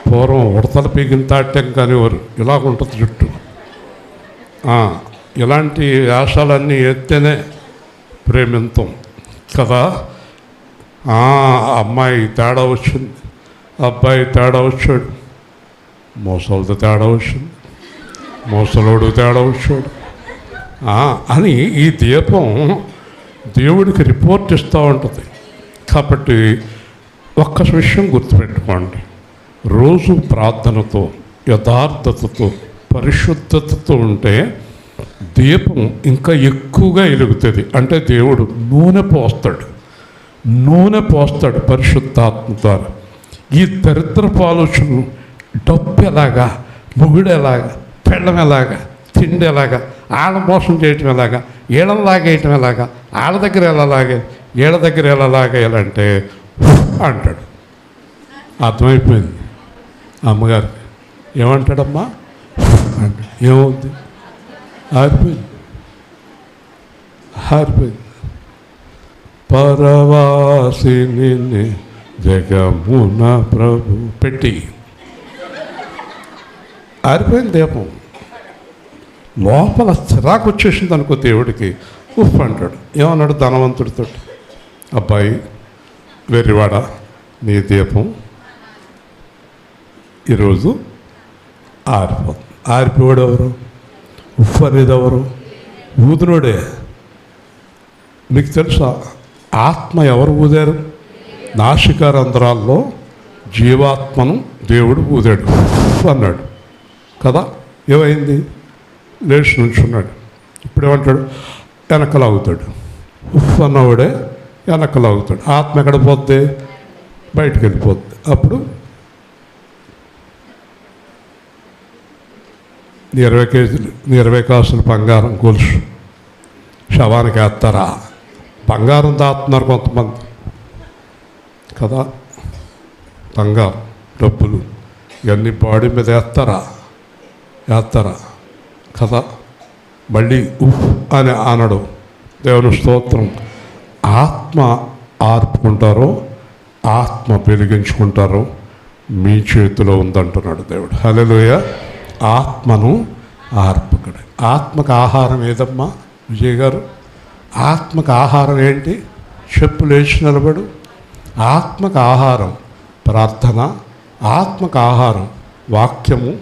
పూర్వం ఉడతల పీకిన తాటెంక అనేవారు, ఇలాగ ఉంటుంది జుట్టు. ఇలాంటి వేషాలన్నీ ఎత్తేనే ప్రేమింతం కదా. అమ్మాయి తేడా వచ్చింది, అబ్బాయి తేడా వచ్చాడు, మోసలతో తేడా వచ్చింది, మోసలోడు తేడా వచ్చాడు అని ఈ దీపం దేవుడికి రిపోర్ట్ ఇస్తూ ఉంటుంది. కాబట్టి ఒక్క విషయం గుర్తుపెట్టుకోండి, రోజు ప్రార్థనతో, యథార్థతతో, పరిశుద్ధతతో ఉంటే దీపం ఇంకా ఎక్కువగా వెలుగుతుంది. అంటే దేవుడు నూనె పోస్తాడు పరిశుద్ధాత్మ ద్వారా. ఈ దరిద్రపు ఆలోచనలు, డబ్బు ఎలాగా, మొగుడు ఎలాగా, పెళ్ళం ఎలాగా, తిండి ఎలాగా, ఆడ మోసం చేయటం ఎలాగా, ఏళ్ళని లాగేయటం ఎలాగా, ఆడ దగ్గర ఎలా లాగే, ఏళ్ళ దగ్గర ఎలా లాగేయాలంటే అంటాడు. అర్థమైపోయింది అమ్మగారికి. ఏమంటాడమ్మా అంటే ఏమవుద్ది? ఆరిపోయింది. పరవాసిని జగమున ప్రభు పెట్టి ఆరిపోయింది దీపం. లోపల చిరాకు వచ్చేసింది అనుకో దేవుడికి, ఉఫ్ అంటాడు. ఏమన్నాడు ధనవంతుడితో, అబ్బాయి వెర్రివాడా, నీ దీపం ఈరోజు ఆరిపోతుంది. ఆరిపోయాడు ఎవరు? ఉఫ్ అనేది ఎవరు? ఊదినోడే. మీకు తెలుసా ఆత్మ ఎవరు ఊదారు? నాసికారంధ్రాల్లో జీవాత్మను దేవుడు ఊదాడు, ఉఫ్ అన్నాడు కదా. ఏమైంది? లేచి నుంచున్నాడు. ఇప్పుడు ఏమంటాడు? వెనకలాగుతాడు. ఉఫ్ అన్నవాడే వెనకలాగుతాడు. ఆత్మ ఎక్కడ పోద్ది? బయటికి వెళ్ళిపోద్ది. అప్పుడు కేజీలు 20 కాసులు బంగారం గొలుసు శవానికి వేస్తారా? బంగారం దాస్తున్నారు కొంతమంది కదా, బంగారం డబ్బులు ఇవన్నీ బాడీ మీద వేస్తారా కదా. మళ్ళీ ఉఫ్ అని అనడు. దేవుని స్తోత్రం. ఆత్మ ఆర్పుకుంటారో ఆత్మ వెలిగించుకుంటారో మీ చేతిలో ఉందంటున్నాడు దేవుడు. హల్లెలూయా. ఆత్మను ఆర్పకుడు. ఆత్మకు ఆహారం ఏదమ్మా విజయ్ గారు? ఆత్మకు ఆహారం ఏంటి? చెప్పు, లేచి నిలబడు. ఆత్మకు ఆహారం ప్రార్థన, ఆత్మకు ఆహారం వాక్యము,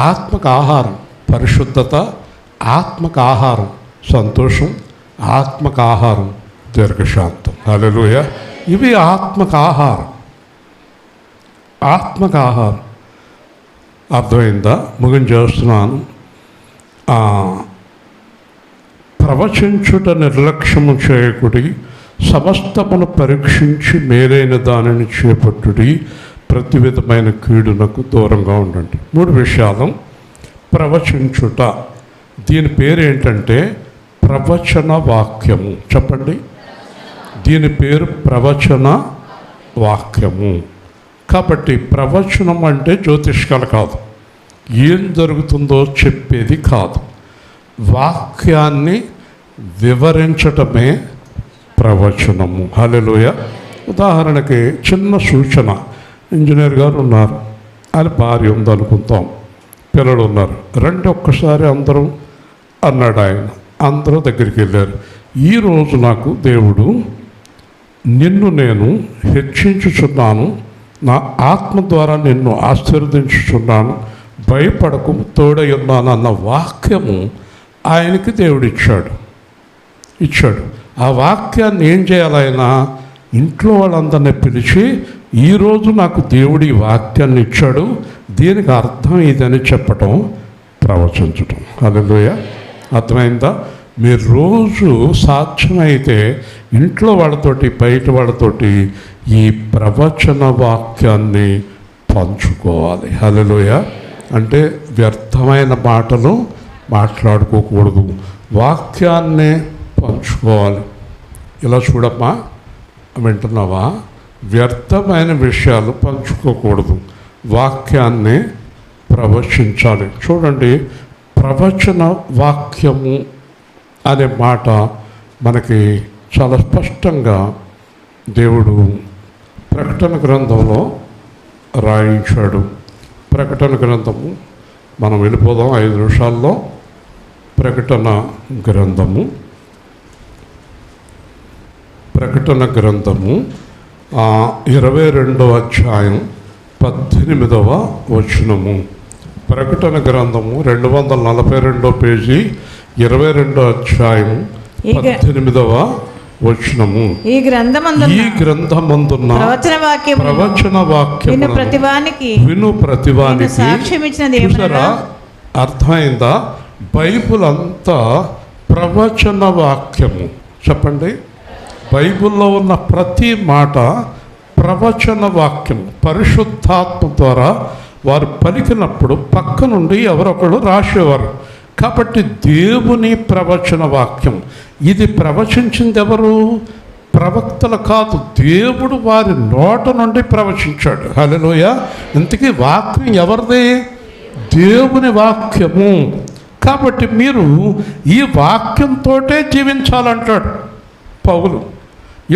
ఆత్మకు ఆహారం పరిశుద్ధత, ఆత్మకు ఆహారం సంతోషం, ఆత్మకు ఆహారం దీర్ఘశాంతం. హల్లెలూయా. ఇవి ఆత్మకు ఆహారం. ఆత్మకు ఆహారం అర్థమైందా? ముగించేస్తున్నాను. ప్రవచించుట నిర్లక్ష్యము చేయకుడి, సమస్తమును పరీక్షించి మేలైన దానిని చేపట్టుడి, ప్రతి విధమైన కీడునకు దూరంగా ఉండండి. 3 విషయాలు. ప్రవచించుట, దీని పేరు ఏంటంటే ప్రవచన వాక్యము. చెప్పండి. దీని పేరు ప్రవచన వాక్యము. కాబట్టి ప్రవచనం అంటే జ్యోతిష్కాలు కాదు, ఏం జరుగుతుందో చెప్పేది కాదు, వాక్యాన్ని వివరించటమే ప్రవచనము. హల్లెలూయా. ఉదాహరణకి చిన్న సూచన. ఇంజనీర్ గారు ఉన్నారు, ఆయన భార్య ఉందనుకుంటాం, పిల్లలు ఉన్నారు. రండి ఒక్కసారి అందరూ అన్నాడు ఆయన. అందరూ దగ్గరికి వెళ్ళారు. ఈరోజు నాకు దేవుడు నిన్ను నేను హెచ్చించుచున్నాను, నా ఆత్మ ద్వారా నిన్ను ఆశీర్వదించుచున్నాను, భయపడకు, తోడై ఉన్నాను అన్న వాక్యము ఆయనకి దేవుడు ఇచ్చాడు. ఆ వాక్యాన్ని ఏం చేయాలి? ఆయన ఇంట్లో వాళ్ళందరినీ పిలిచి, ఈరోజు నాకు దేవుడు ఈ వాక్యాన్ని ఇచ్చాడు, దీనికి అర్థం ఇదని చెప్పటం ప్రవచించటం. హల్లెలూయా. అర్థమైందా? మీరు రోజు సాధ్యమైతే ఇంట్లో వాళ్ళతోటి బయట వాళ్ళతోటి ఈ ప్రవచన వాక్యాన్ని పంచుకోవాలి. హల్లెలూయా. అంటే వ్యర్థమైన మాటలు మాట్లాడుకోకూడదు, వాక్యాన్నే పంచుకోవాలి. ఇలా చూడమ్మా, వింటున్నావా? వ్యర్థమైన విషయాలు పంచుకోకూడదు, వాక్యాన్ని ప్రవచించాలి. చూడండి, ప్రవచన వాక్యము అనే మాట మనకి చాలా స్పష్టంగా దేవుడు ప్రకటన గ్రంథంలో రాయించాడు. ప్రకటన గ్రంథము మనం వెళ్ళిపోదాం 5 నిమిషాల్లో. ప్రకటన గ్రంథము 22వ అధ్యాయం 18వ వచనము. ప్రకటన గ్రంథము 242 పేజీ 22వ అధ్యాయం 18వ వచనము. ఈ గ్రంథమందున్న ప్రవచన వాక్యం విను ప్రతివానికి చూసారా? అర్థమైందా? బైబుల్ అంతా ప్రవచన వాక్యము. చెప్పండి. బైబిల్లో ఉన్న ప్రతి మాట ప్రవచన వాక్యం. పరిశుద్ధాత్మ ద్వారా వారు పలికినప్పుడు పక్క నుండి ఎవరొకరు రాసేవారు. కాబట్టి దేవుని ప్రవచన వాక్యం. ఇది ప్రవచించింది ఎవరు? ప్రవక్తలు కాదు, దేవుడు వారి నోట నుండి ప్రవచించాడు. హల్లెలూయా. ఇంతకీ వాక్యం ఎవరిది? దేవుని వాక్యము. కాబట్టి మీరు ఈ వాక్యంతోటే జీవించాలంటాడు పౌలు.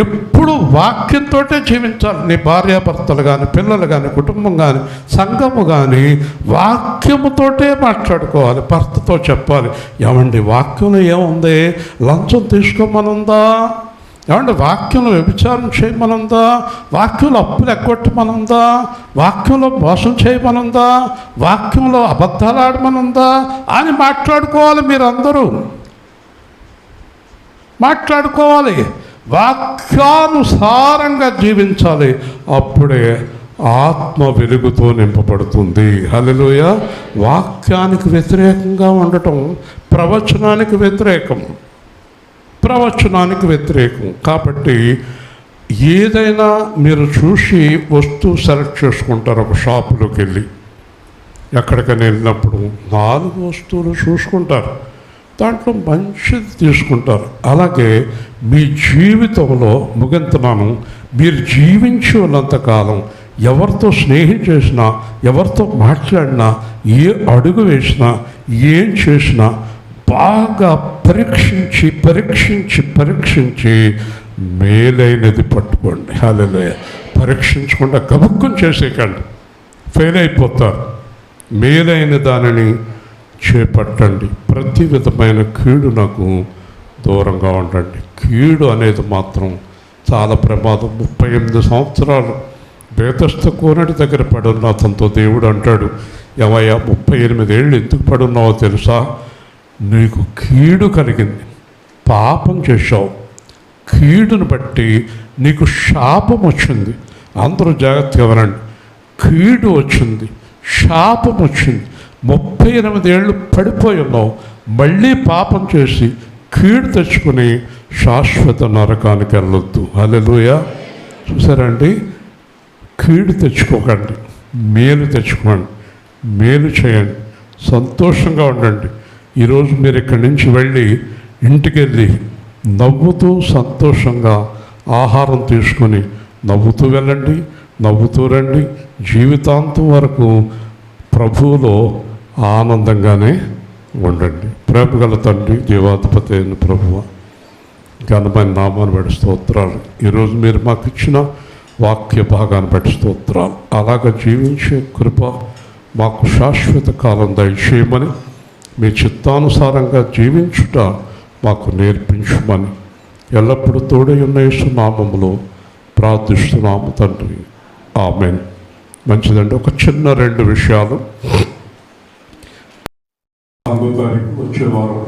ఎప్పుడు వాక్యంతో జీవించాలి. నీ భార్యాభర్తలు కానీ, పిల్లలు కానీ, కుటుంబం కానీ, సంఘము కానీ వాక్యముతోటే మాట్లాడుకోవాలి. భర్తతో చెప్పాలి, ఏమండి వాక్యంలో ఏముంది? లంచం తీసుకోమనుందా? ఏమంటే వాక్యంలో వ్యభిచారం చేయమనుందా? వాక్యంలో అప్పులు ఎగ్గొట్టమనుందా? వాక్యంలో మోసం చేయమనుందా? వాక్యంలో అబద్ధాలు ఆడమనుందా అని మాట్లాడుకోవాలి. మీరందరూ మాట్లాడుకోవాలి, వాక్యానుసారంగా జీవించాలి. అప్పుడే ఆత్మ వెలుగుతో నింపబడుతుంది. హల్లెలూయా. వాక్యానికి వ్యతిరేకంగా ఉండటం ప్రవచనానికి వ్యతిరేకం. కాబట్టి ఏదైనా మీరు చూసి వస్తువు సెలెక్ట్ చేసుకుంటారు. ఒక షాపులోకి వెళ్ళి ఎక్కడికైనా వెళ్ళినప్పుడు 4 వస్తువులు చూసుకుంటారు, దాంట్లో మంచిది తీసుకుంటారు. అలాగే మీ జీవితంలో ముగింతున్నాను, మీరు జీవించి ఉన్నంతకాలం ఎవరితో స్నేహం చేసినా, ఎవరితో మాట్లాడినా, ఏ అడుగు వేసినా, ఏం చేసినా బాగా పరీక్షించి పరీక్షించి పరీక్షించి మేలైనది పట్టుకోండి. హల్లెలూయా. పరీక్షించకుండా గబుక్కుని చేసేయకండి, ఫెయిల్ అయిపోతారు. మేలైన దానిని చేపట్టండి. ప్రతి విధమైన కీడునకు దూరంగా ఉండండి. కీడు అనేది మాత్రం చాలా ప్రమాదం. 38 సంవత్సరాలు బేతస్థ కోనటి దగ్గర పడున్న అతనితో దేవుడు అంటాడు, ఏమయ్యా 38 ఏళ్ళు ఎందుకు పడున్నావో తెలుసా? నీకు కీడు కలిగింది, పాపం చేశావు, కీడును బట్టి నీకు శాపం వచ్చింది. అందరూ జాగ్రత్తగా వినండి. కీడు వచ్చింది, శాపం వచ్చింది. 38 ఏళ్ళు పడిపోయి ఉన్నావు, మళ్ళీ పాపం చేసి కీడు తెచ్చుకుని శాశ్వత నరకానికి వెళ్ళొద్దు. హల్లెలూయా. చూసారండి, కీడు తెచ్చుకోకండి, మేలు తెచ్చుకోండి, మేలు చేయండి, సంతోషంగా ఉండండి. ఈరోజు మీరు ఇక్కడి నుంచి వెళ్ళి ఇంటికి వెళ్ళి నవ్వుతూ సంతోషంగా ఆహారం తీసుకొని నవ్వుతూ వెళ్ళండి, నవ్వుతూ రండి. జీవితాంతం వరకు ప్రభువులో ఆనందంగానే ఉండండి. ప్రేమగల తండ్రి, జీవాధిపతి అయిన ప్రభువ, ఘనమైన నామాన్ని బట్టి స్తోత్రాలు. ఈరోజు మీరు మాకు ఇచ్చిన వాక్య భాగాన్ని బట్టి స్తోత్రాలు. అలాగ జీవించే కృప మాకు శాశ్వత కాలం దయచేయమని, మీ చిత్తానుసారంగా జీవించుట మాకు నేర్పించమని ఎల్లప్పుడూ తోడై ఉన్న యేసు నామములో ప్రార్థిస్తున్నాము తండ్రి. ఆమేన్. మంచిదండి. ఒక చిన్న 2 విషయాలు. 4వ తారీఖు వచ్చేవారం